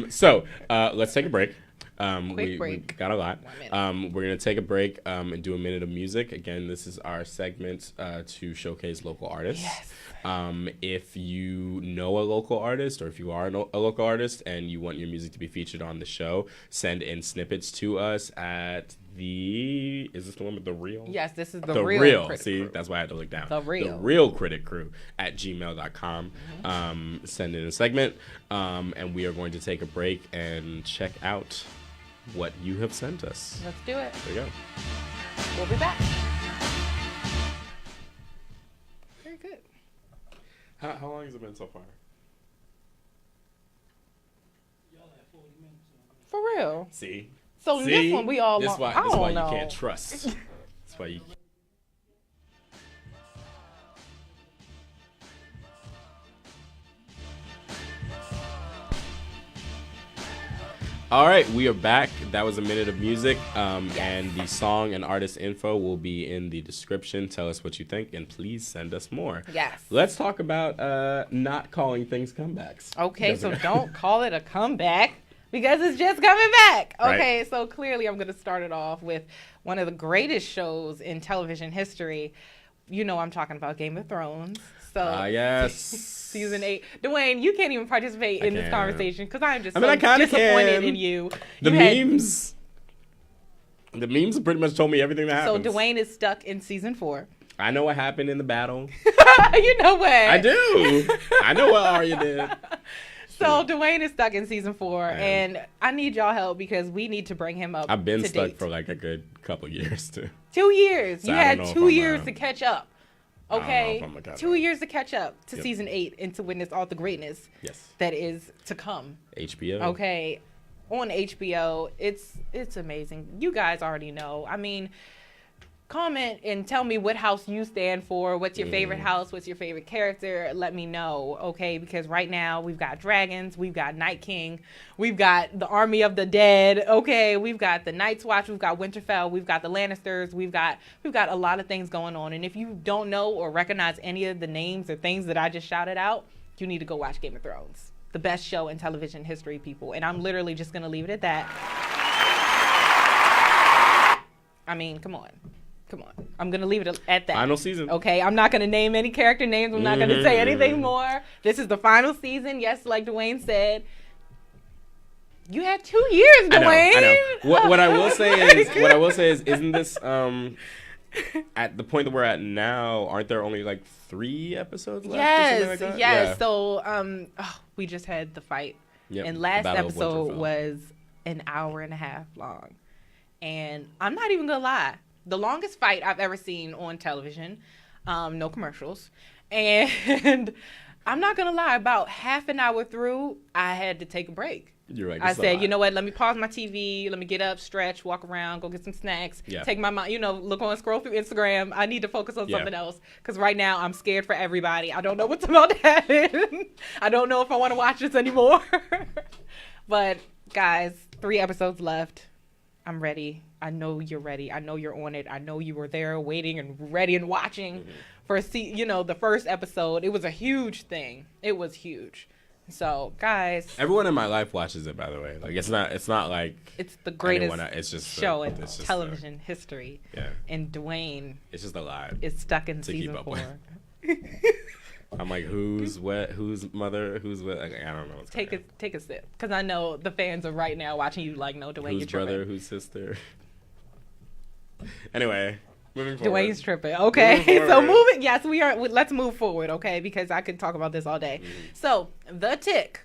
So let's take a break. We got a lot. We're going to take a break and do a minute of music. Again, this is our segment to showcase local artists. Yes. If you know a local artist, or if you are a local artist and you want your music to be featured on the show, send in snippets to us at is this the one with the real? Yes, this is the real Critic See, Crew. That's why I had to look down. The real Critic Crew at gmail.com. Send in a segment, and we are going to take a break and check out what you have sent us. Let's do it. There you go. We'll be back. Very good. How long has it been so far? Y'all had 40 minutes. For real. See? So this one we all This I why don't know. You can't trust. That's why you. All right, we are back. That was a minute of music, and the song and artist info will be in the description. Tell us what you think, and please send us more. Yes. Let's talk about not calling things comebacks. Okay, so don't call it a comeback because it's just coming back. Okay, right. So clearly I'm going to start it off with one of the greatest shows in television history. You know I'm talking about Game of Thrones. So yes. Season 8. Dwayne, you can't even participate in this conversation because I'm just disappointed in you. The memes have pretty much told me everything that happens. So Dwayne is stuck in season 4. I know what happened in the battle. You know what? I do. I know what Arya did. So Dwayne is stuck in season 4, and I need y'all help because we need to bring him up. I've been to stuck date. for like a good couple years too. 2 years. So you had 2 years to catch up. Okay, 2 years to catch up to season 8 and to witness all the greatness that is to come. HBO. Okay, on HBO, it's amazing. You guys already know. I mean, comment and tell me what house you stand for. What's your favorite house? What's your favorite character? Let me know, okay? Because right now we've got dragons, we've got Night King, we've got the Army of the Dead, okay? We've got the Night's Watch, we've got Winterfell, we've got the Lannisters, we've got a lot of things going on. And if you don't know or recognize any of the names or things that I just shouted out, you need to go watch Game of Thrones. The best show in television history, people. And I'm literally just gonna leave it at that. I mean, come on. I'm going to leave it at that. Final season. Okay, I'm not going to name any character names. I'm not going to say anything more. This is the final season. Yes, like Dwayne said. You had 2 years, Dwayne. I know. What I will say is, isn't this at the point that we're at now? Aren't there only like 3 episodes left? Yes, or something like that? yes. Yeah. So we just had the fight, and last episode was an hour and a half long, and I'm not even gonna lie. The longest fight I've ever seen on television, no commercials. And I'm not going to lie, about half an hour through, I had to take a break. You're right. I said, you know what, let me pause my TV, let me get up, stretch, walk around, go get some snacks, take my mind, scroll through Instagram. I need to focus on something else because right now I'm scared for everybody. I don't know what's about to happen. I don't know if I want to watch this anymore. But guys, 3 episodes left. I'm ready. I know you're ready. I know you're on it. I know you were there waiting and ready and watching for the first episode. It was a huge thing. It was huge. So, guys, everyone in my life watches it, by the way. Like it's not like it's the greatest show in television history. Yeah. And Dwayne, it's just a lot. It's stuck in season 4. I'm like, who's what? Whose mother? Who's what? Like, I don't know. Take a sip, because I know the fans are right now watching you. Like, no, Dwayne, who's you're brother? tripping. Who's sister? Anyway, moving forward. Dwayne's tripping. Okay, so moving. Yes, we are. Let's move forward. Okay, because I could talk about this all day. So, The Tick.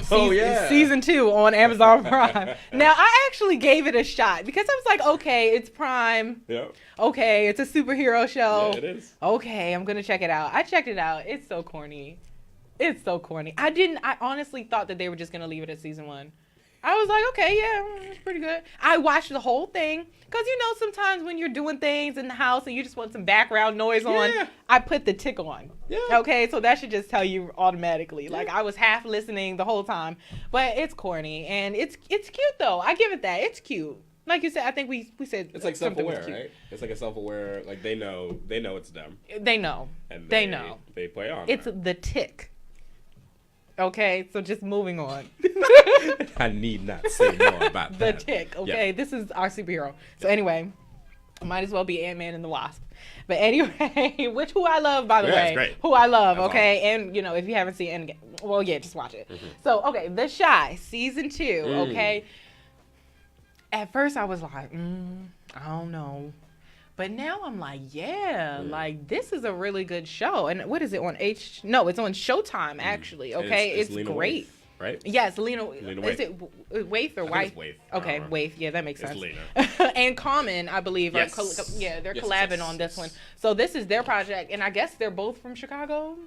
Season 2 on Amazon Prime. Now, I actually gave it a shot because I was like, okay, it's Prime. Yep. Okay, it's a superhero show. Yeah, it is. Okay, I'm gonna check it out. I checked it out. It's so corny. I honestly thought that they were just gonna leave it at season 1. I was like, okay, yeah, it's pretty good. I watched the whole thing because sometimes when you're doing things in the house and you just want some background noise on, I put The Tick on. Yeah. Okay, so that should just tell you automatically. Like, I was half listening the whole time, but it's corny and it's cute though. I give it that. It's cute. Like you said, I think we said it's like self-aware, right? It's like a self-aware. Like they know it's them. They know. And they know. They play on. It's The Tick. Okay, so just moving on. I need not say more about The that. Tick, okay? Yeah. This is our superhero. So anyway, might as well be Ant-Man and the Wasp. But anyway, who I love, by the way. It's great. Who I love, That's okay? awesome. And, if you haven't seen Endgame, well, yeah, just watch it. Mm-hmm. So, okay, The Chi, season 2, okay? At first, I was like, I don't know. But now I'm like, like, this is a really good show. And what is it on No, it's on Showtime, actually, okay? It's great. Waithe, right? Yes, Lena Waithe. Is it Waithe or Waithe? Waithe. Okay, Waithe. Yeah, that makes sense. Lena. And Common, I believe, yes. they're collabing on this one. So this is their project, and I guess they're both from Chicago.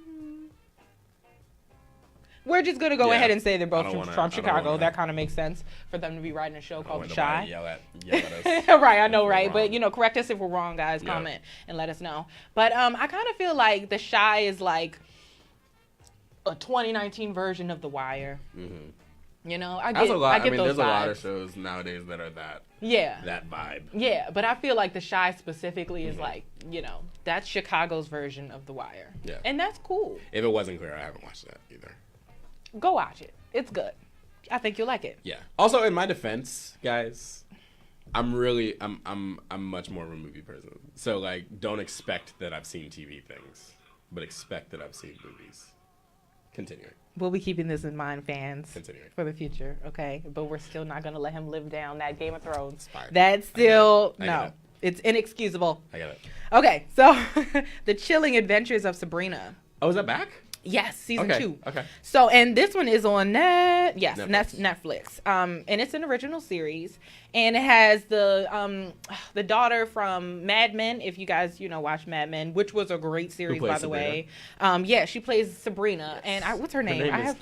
We're just going to go ahead and say they're both from Chicago. That kind of makes sense for them to be writing a show called The Chi. Yell at us. Right, I know, right? But, correct us if we're wrong, guys. Comment and let us know. But I kind of feel like The Chi is like a 2019 version of The Wire. Mm-hmm. I get those there's vibes. A lot of shows nowadays that are that vibe. Yeah, but I feel like The Chi specifically is like, that's Chicago's version of The Wire. Yeah. And that's cool. If it wasn't clear, I haven't watched that either. Go watch it. It's good. I think you'll like it. Yeah. Also, in my defense, guys, I'm much more of a movie person. So, like, don't expect that I've seen TV things, but expect that I've seen movies. Continuing. We'll be keeping this in mind, fans. Continuing. For the future, okay? But we're still not going to let him live down that Game of Thrones. Fine. That's still, no. It's inexcusable. I get it. Okay, so The Chilling Adventures of Sabrina. Oh, is that back? Yes, season 2. Okay. So, and this one is on Netflix. And it's an original series, and it has the daughter from Mad Men. If you guys watch Mad Men, which was a great series, by the way. She plays Sabrina, and what's her name? I have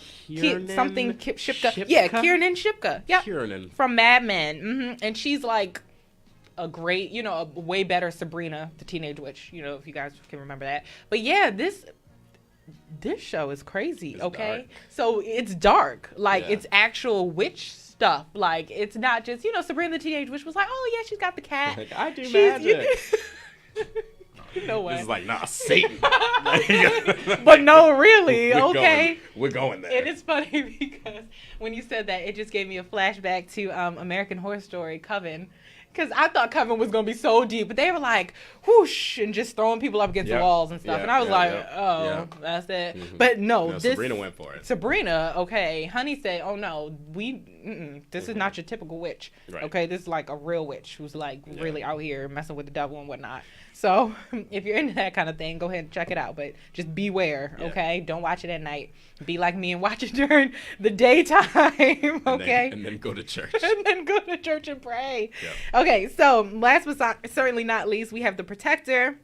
something Shipka. Yeah, Kiernan Shipka. Yeah, Kiernan from Mad Men. Mm-hmm. And she's like a great, a way better Sabrina, the Teenage Witch. If you guys can remember that. But yeah, this show is crazy. It's okay dark. So it's dark, like it's actual witch stuff. Like, it's not just Sabrina the Teenage Witch was like, oh yeah, she's got the cat. Like, I do magic. You know what? This is like, nah, Satan. But no, really, we're going there. It is funny because when you said that, it just gave me a flashback to American Horror Story Coven. Because I thought Coven was going to be so deep, but they were like, whoosh, and just throwing people up against the walls and stuff. And I was that's it. Mm-hmm. But no, Sabrina went for it. Sabrina, okay. Honey said, oh no, this is not your typical witch. Right. Okay, this is like a real witch who's like really out here messing with the devil and whatnot. So if you're into that kind of thing, go ahead and check it out. But just beware, okay? Don't watch it at night. Be like me and watch it during the daytime, okay? And then go to church. And then go to church and pray. Yep. Okay, so last but certainly not least, we have The Protector.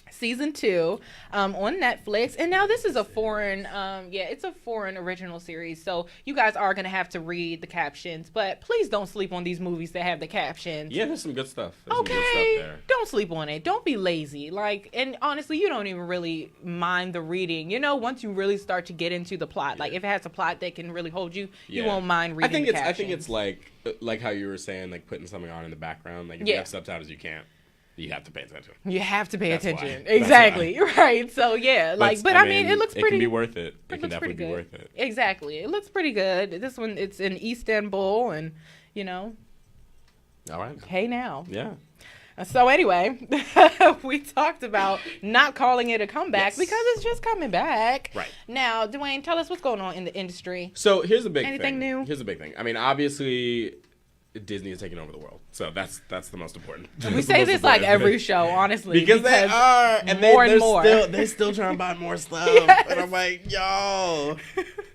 Season 2 on Netflix, and now this is a foreign it's a foreign original series, so you guys are gonna have to read the captions, but please don't sleep on these movies that have the captions. There's some good stuff. Some good stuff there. Don't sleep on it. Don't be lazy. Like, and honestly, you don't even really mind the reading, once you really start to get into the plot. Like, if it has a plot that can really hold you, you won't mind reading the captions. I think it's like how you were saying, like putting something on in the background. Like, if you have subtitles, you can't. You have to pay attention. You have to pay attention. Exactly. Right. So, but I mean, it looks pretty... It can be worth it. It can definitely be worth it. Exactly. It looks pretty good. This one, it's in Istanbul, and, All right. Hey, now. Yeah. So, anyway, we talked about not calling it a comeback because it's just coming back. Right. Now, Dwayne, tell us what's going on in the industry. So, here's the big thing. Anything new? Here's the big thing. I mean, obviously... Disney is taking over the world, so that's the most important. We say this like every show, honestly, because they are, and they're still trying to buy more stuff, and I'm like, yo,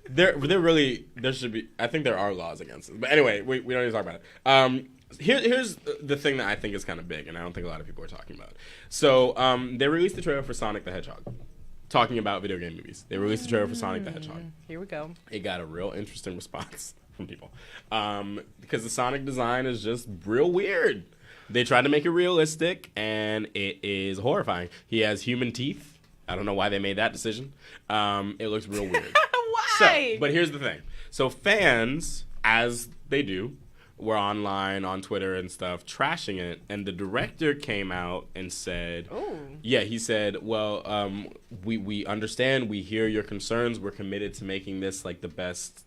they're really, there should be. I think there are laws against it, but anyway, we don't need to talk about it. Here's the thing that I think is kind of big, and I don't think a lot of people are talking about. So they released the trailer for Sonic the Hedgehog. Talking about video game movies, they released the trailer for Sonic the Hedgehog. Here we go. It got a real interesting response from people because the Sonic design is just real weird. They tried to make it realistic, and it is horrifying. He has human teeth. I don't know why they made that decision. It looks real weird. Why? But here's the thing. So fans, as they do, were online on Twitter and stuff trashing it, and the director came out and said, he said, well, we understand, we hear your concerns, we're committed to making this like the best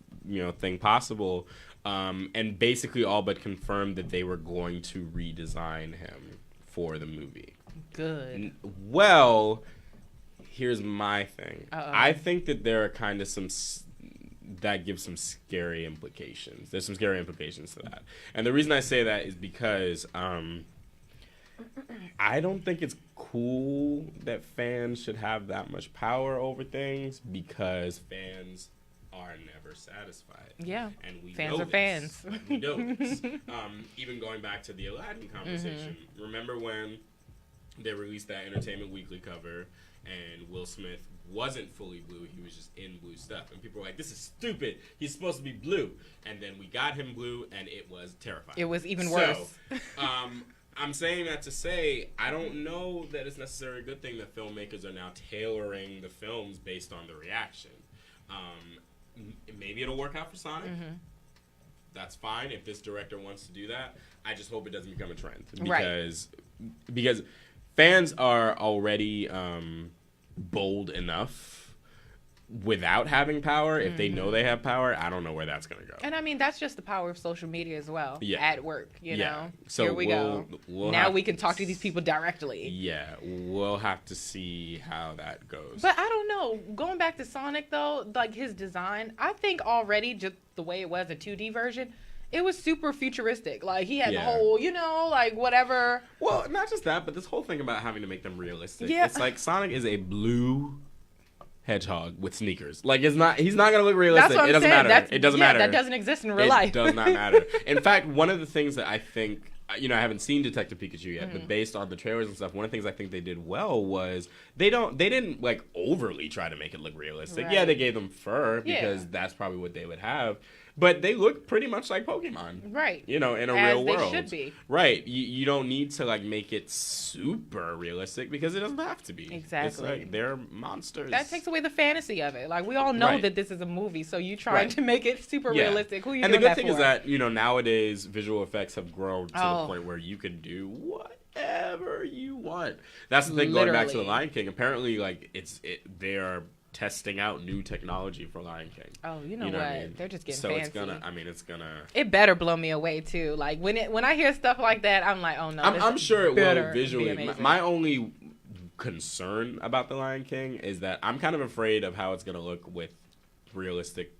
thing possible, and basically all but confirmed that they were going to redesign him for the movie. Good. Well, here's my thing. Uh-oh. I think that there are kind of that gives some scary implications. There's some scary implications to that. And the reason I say that is because I don't think it's cool that fans should have that much power over things, because fans are never satisfied. Yeah. And we fans know are this. fans. We know this. Even going back to the Aladdin conversation, remember when they released that Entertainment Weekly cover and Will Smith wasn't fully blue, he was just in blue stuff, and people were like, this is stupid, he's supposed to be blue. And then we got him blue and it was terrifying. It was even worse. So, I'm saying that to say, I don't know that it's necessarily a good thing that filmmakers are now tailoring the films based on the reaction. Maybe it'll work out for Sonic. That's fine if this director wants to do that. I just hope it doesn't become a trend, because fans are already bold enough without having power. If they know they have power, I don't know where that's going to go. And I mean, that's just the power of social media as well. Yeah. At work, you know. So here we go. Now we can talk to these people directly. Yeah, we'll have to see how that goes. But I don't know. Going back to Sonic, though, like his design, I think already just the way it was, a 2D version, it was super futuristic. Like, he had the whole, you know, like, whatever. Well, not just that, but this whole thing about having to make them realistic. Yeah. It's like Sonic is a blue hedgehog with sneakers. Like, he's not gonna look realistic. That's what I'm it doesn't saying. matter. It doesn't matter. That doesn't exist in real life. It does not matter. In fact, one of the things that I think, you know, I haven't seen Detective Pikachu yet, but based on the trailers and stuff, one of the things I think they did well was they didn't like overly try to make it look realistic. Right. Yeah, they gave them fur because that's probably what they would have. But they look pretty much like Pokemon. Right. You know, in a As real world. they should be. Right. You don't need to, like, make it super realistic because it doesn't have to be. Exactly. It's like, they're monsters. That takes away the fantasy of it. Like, we all know that this is a movie, so you trying to make it super realistic. Who are you and doing the good that thing for? is that, you know, nowadays visual effects have grown to the point where you can do whatever you want. That's the thing. Going back to the Lion King. Apparently, like, they are testing out new technology for Lion King. Oh, you know what? I mean? They're just getting fancy. So it's gonna. It better blow me away too. Like when I hear stuff like that, I'm like, oh no. I'm sure it will visually. My only concern about the Lion King is that I'm kind of afraid of how it's gonna look with realistic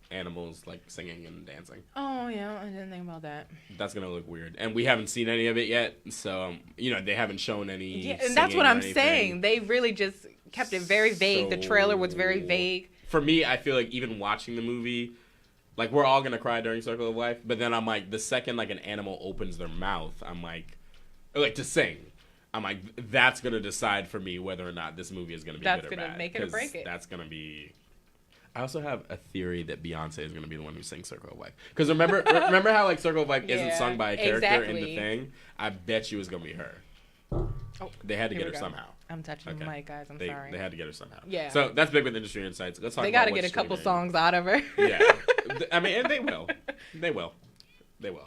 animals like singing and dancing. Oh yeah, I didn't think about that. That's gonna look weird, and we haven't seen any of it yet. So you know, they haven't shown any. Yeah, and that's what I'm saying. They really just kept it very vague. The trailer was very vague. For me, I feel like even watching the movie, like, we're all gonna cry during Circle of Life, but then I'm like, the second like an animal opens their mouth, I'm like to sing, I'm like, that's gonna decide for me whether or not this movie is gonna be good or bad. That's gonna make it or break it. That's gonna be. I also have a theory that Beyonce is gonna be the one who sings Circle of Life. Because remember how like Circle of Life isn't sung by a character in the thing? I bet you it's gonna be her. Oh, they had to get her somehow. I'm touching the mic, guys. I'm sorry. They had to get her somehow. Yeah. So that's big with Industry Insights. Let's talk They about got to get a couple songs out of her. Yeah. I mean, and they will. They will.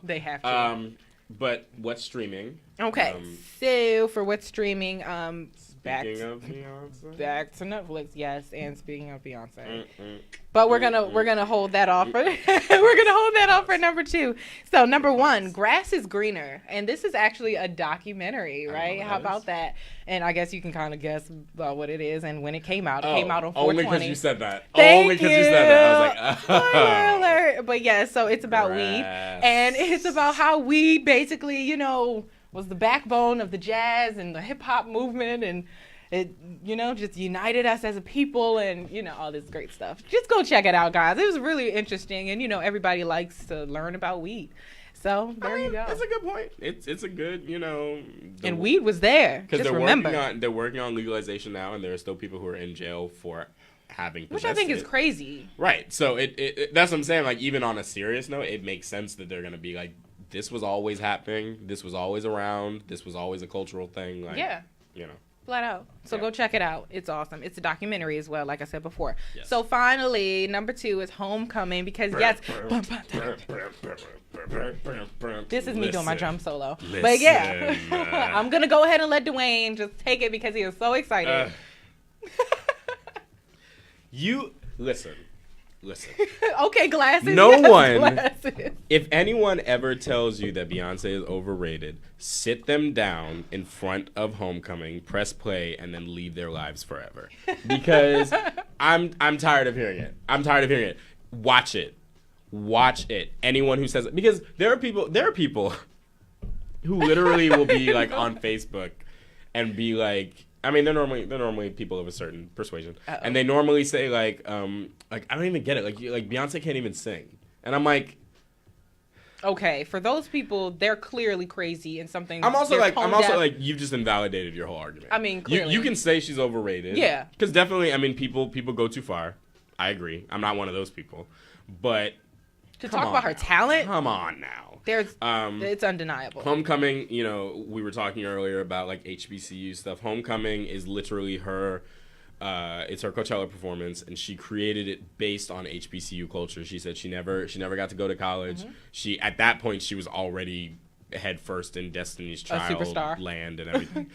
They have to. But what's streaming? Okay. So for what's streaming, back to Beyonce. Back to Netflix, yes. And speaking of Beyonce, but we're gonna hold that off. We're gonna hold that off for number 2. So number 1, Grass is Greener, and this is actually a documentary, right? How about that? And I guess you can kind of guess about what it is and when it came out. It came out on 4/20. Only because you said that. Only because you said that. I was like, spoiler alert. But yeah, so it's about weed, and it's about how weed basically, you know, was the backbone of the jazz and the hip hop movement, and it, you know, just united us as a people, and, you know, all this great stuff. Just go check it out, guys. It was really interesting, and, you know, everybody likes to learn about weed. So there you go. That's a good point. It's a good, you know. And weed was there. Because they're working on legalization now, and there are still people who are in jail for having possessed which I think it. is crazy. Right. So it that's what I'm saying. Like, even on a serious note, it makes sense that they're gonna be like, this was always happening. This was always around. This was always a cultural thing. Like, yeah. You know. Flat out. So go check it out. It's awesome. It's a documentary as well, like I said before. Yes. So finally, number 2 is Homecoming, because yes. This is me doing my drum solo. But yeah, I'm going to go ahead and let Dwayne just take it because he is so excited. You listen. listen. Okay, glasses. No yes, one, glasses. If anyone ever tells you that Beyonce is overrated, sit them down in front of Homecoming, press play, and then leave their lives forever. Because I'm tired of hearing it. I'm tired of hearing it. Watch it. Watch it. Anyone who says it, because there are people who literally will be like on Facebook and be like, I mean, they're normally people of a certain persuasion, and they normally say like I don't even get it. Like Beyonce can't even sing, and I'm like, okay, for those people, they're clearly crazy and something. I'm also like, you've just invalidated your whole argument. I mean, clearly. You can say she's overrated, yeah, because definitely, I mean, people go too far. I agree. I'm not one of those people, but to talk about her talent, come on now. It's undeniable. Homecoming, we were talking earlier about like HBCU stuff. Homecoming is literally her, it's her Coachella performance, and she created it based on HBCU culture. She said she never got to go to college. Mm-hmm. At that point she was already head first in Destiny's Child land and everything.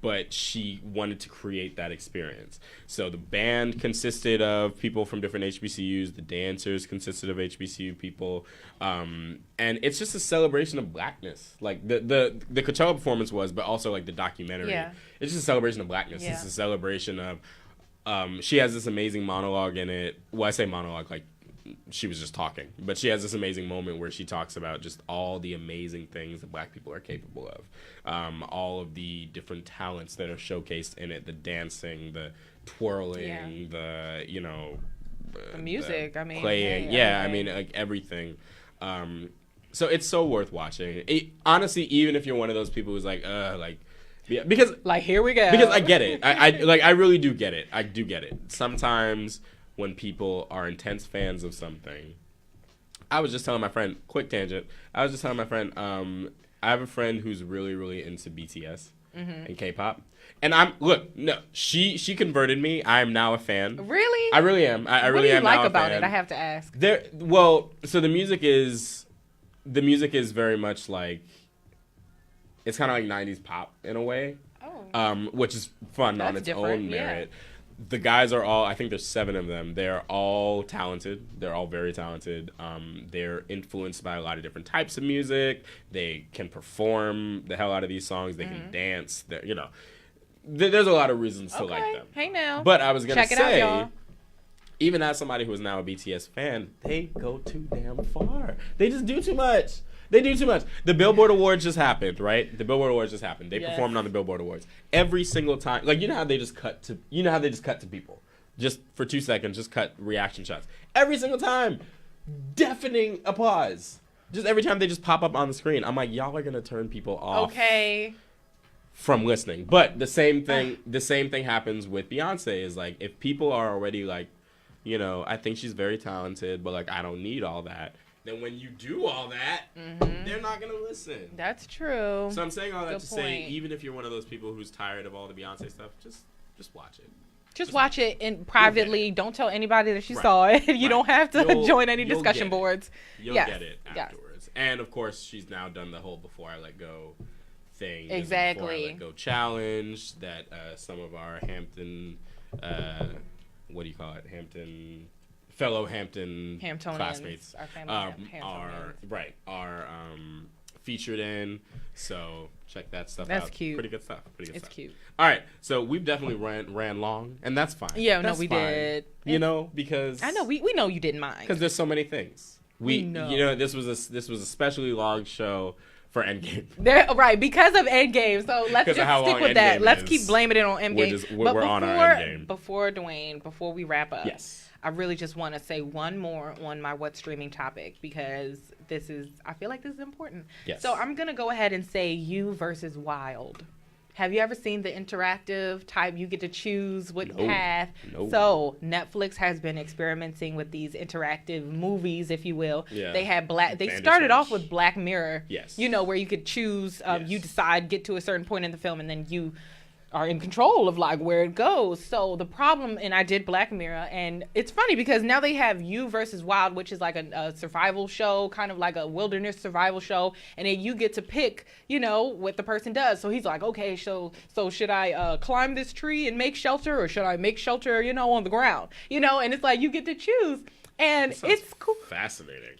But she wanted to create that experience. So the band consisted of people from different HBCUs. The dancers consisted of HBCU people. And it's just a celebration of blackness. Like the Coachella performance was, but also like the documentary. Yeah. It's just a celebration of blackness. Yeah. It's a celebration of, she has this amazing monologue in it. Well, I say monologue, like, she was just talking, but she has this amazing moment where she talks about just all the amazing things that black people are capable of, all of the different talents that are showcased in it, the dancing, the twirling, the music, playing, I mean, like everything. So it's so worth watching. Honestly, even if you're one of those people who's like, because like, here we go. Because I get it. I really do get it. I do get it. Sometimes when people are intense fans of something, I was just telling my friend, quick tangent, I have a friend who's really, really into BTS and K-pop. And she converted me. I am now a fan. Really? I really am. I really am now a fan. What do you like about it? I have to ask. So the music is very much like, it's kind of like 90s pop in a way, which is fun on its own merit. Yeah. The guys are all, I think there's 7 of them. They're all talented. They're all very talented. They're influenced by a lot of different types of music. They can perform the hell out of these songs. They can dance. There's a lot of reasons to like them. Hey now. But I was going to say, out, y'all. Even as somebody who is now a BTS fan, they go too damn far. They just do too much. They do too much. The Billboard Awards just happened, right? They performed on the Billboard Awards. Every single time, like, you know how they just cut to people, just for 2 seconds, just cut reaction shots. Every single time, deafening applause. Just every time they just pop up on the screen, I'm like, y'all are gonna turn people off. Okay. From listening, but the same thing happens with Beyonce. Is like, if people are already like, I think she's very talented, but like, I don't need all that. Then when you do all that, they're not going to listen. That's true. So I'm saying all that to say, even if you're one of those people who's tired of all the Beyonce stuff, just watch it. Just watch it privately. Don't tell anybody that you saw it. You don't have to join any discussion boards. You'll get it afterwards. Yes. And, of course, she's now done the whole Before I Let Go thing. Exactly. Before I Let Go challenge that some of our Hampton, what do you call it? Fellow Hampton classmates are featured in. So check that stuff out. That's cute. Pretty good stuff. It's cute. All right, so we've definitely ran long, and that's fine. Yeah, that's we did. Because I know we know you didn't mind because there's so many things. We know. This was a especially long show for Endgame. Right, because of Endgame. So let's just stick with that. Let's keep blaming it on Endgame. We're on our Endgame. Before we wrap up. Yes. I really just want to say one more on my what's streaming topic, because I feel like this is important. Yes. So I'm going to go ahead and say You versus Wild. Have you ever seen the interactive type? You get to choose what path. No. So Netflix has been experimenting with these interactive movies, if you will. Yeah. They started off with Black Mirror. Yes. Where you could choose, you decide, get to a certain point in the film, and then you are in control of like where it goes. So the problem, and I did Black Mirror, and it's funny because now they have You versus Wild, which is like a survival show, kind of like a wilderness survival show, and then you get to pick, you know, what the person does. So he's like, okay, so should I climb this tree and make shelter, or should I make shelter, you know, on the ground, you know? And it's like you get to choose, and it's cool. Fascinating.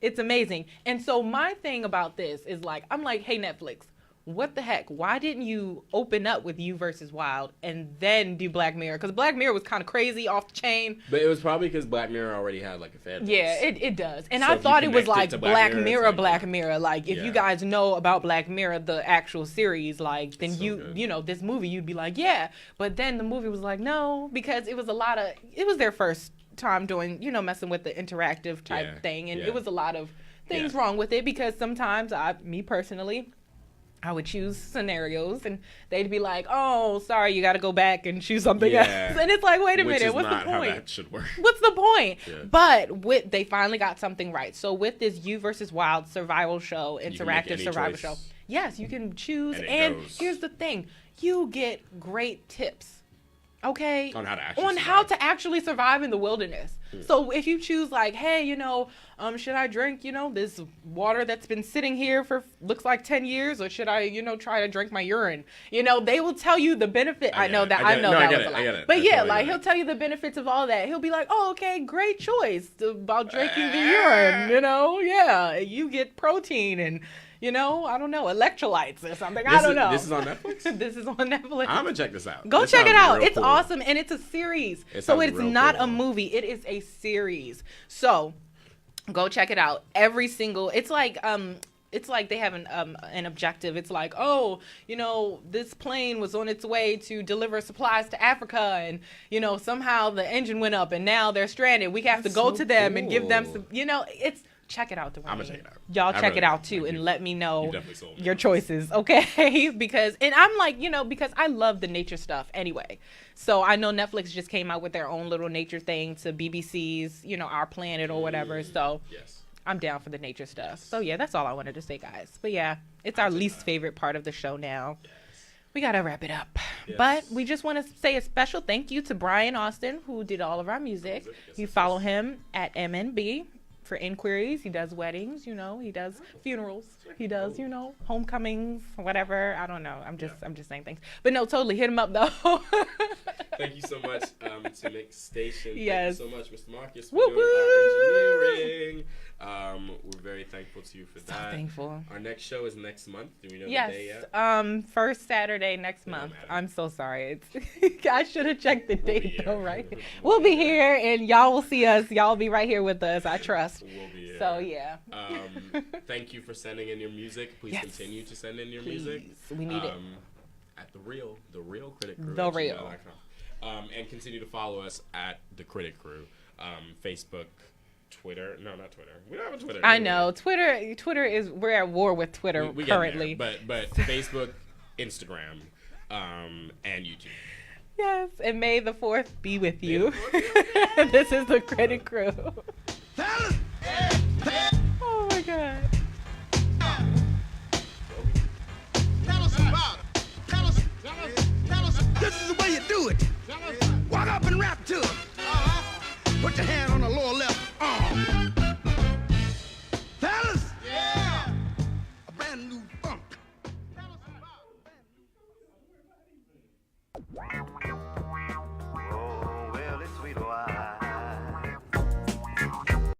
It's amazing. And so my thing about this is like, I'm like, hey Netflix, what the heck? Why didn't you open up with You versus Wild and then do Black Mirror? Because Black Mirror was kind of crazy, off the chain. But it was probably because Black Mirror already had like a fan base. Yeah, it does. And so I thought it was like Black Mirror. Like if you guys know about Black Mirror, the actual series, like then you know, this movie, you'd be like, yeah. But then the movie was like, no, because it was their first time doing, you know, messing with the interactive type thing. And it was a lot of things wrong with it, because sometimes me personally, I would choose scenarios and they'd be like, oh, sorry, you got to go back and choose something else. And it's like, wait a minute, what's the point? How that should work. What's the point? Yeah. But they finally got something right. So with this You versus Wild survival show, interactive survival show, yes, you can choose. And here's the thing, you get great tips. Okay, on how to actually survive in the wilderness. So if you choose like, hey, you know, should I drink, you know, this water that's been sitting here for looks like 10 years, or should I, you know, try to drink my urine? You know, they will tell you the benefit. I know that was a lot. But yeah, like he'll tell you the benefits of all that. He'll be like, oh, okay, great choice about drinking the urine. You know, yeah, you get protein and, you know, I don't know, electrolytes or something. I don't know. This is on Netflix? This is on Netflix. I'm going to check this out. Go check it out. It's awesome. And it's a series. So it's not a movie. It is a series. So go check it out. It's like they have an objective. It's like, oh, you know, this plane was on its way to deliver supplies to Africa, and, you know, somehow the engine went up and now they're stranded. We have to go to them and give them some, you know, check it out, Dwayne. I'm gonna check it out. Y'all check it out too, and let me know your choices, okay? Because I'm like, you know, because I love the nature stuff anyway. So I know Netflix just came out with their own little nature thing to BBC's, you know, Our Planet or whatever. So I'm down for the nature stuff. So yeah, that's all I wanted to say, guys. But yeah, it's our least favorite part of the show now. We gotta wrap it up. But we just want to say a special thank you to Brian Austin, who did all of our music. You follow him at MNB. For inquiries. He does weddings, you know, he does funerals, he does, you know, homecomings, whatever. I don't know. I'm just saying things. But no, totally hit him up though. Thank you so much to Mix Station. Yes. Thank you so much, Mr. Marcus, for doing our engineering. We're very thankful to you for that. So thankful. Our next show is next month. Do we know the day yet? First Saturday next month. I'm so sorry. I should have checked the date though, right? We'll be here and y'all will see us. Y'all will be right here with us. I trust. We'll be here. So yeah. Thank you for sending in your music. Please continue to send in your music. We need it. At the real Critic Crew. The real. And continue to follow us at the Critic Crew. Facebook, Twitter. No, not Twitter. We don't have a Twitter. I know. Twitter is, we're at war with Twitter currently. But Facebook, Instagram, and YouTube. Yes, and may the 4th be with you. This is the Critic Crew. Oh my God. Tell us about it. Tell us. This is the way you do it. Walk up and rap to it. Put your hand on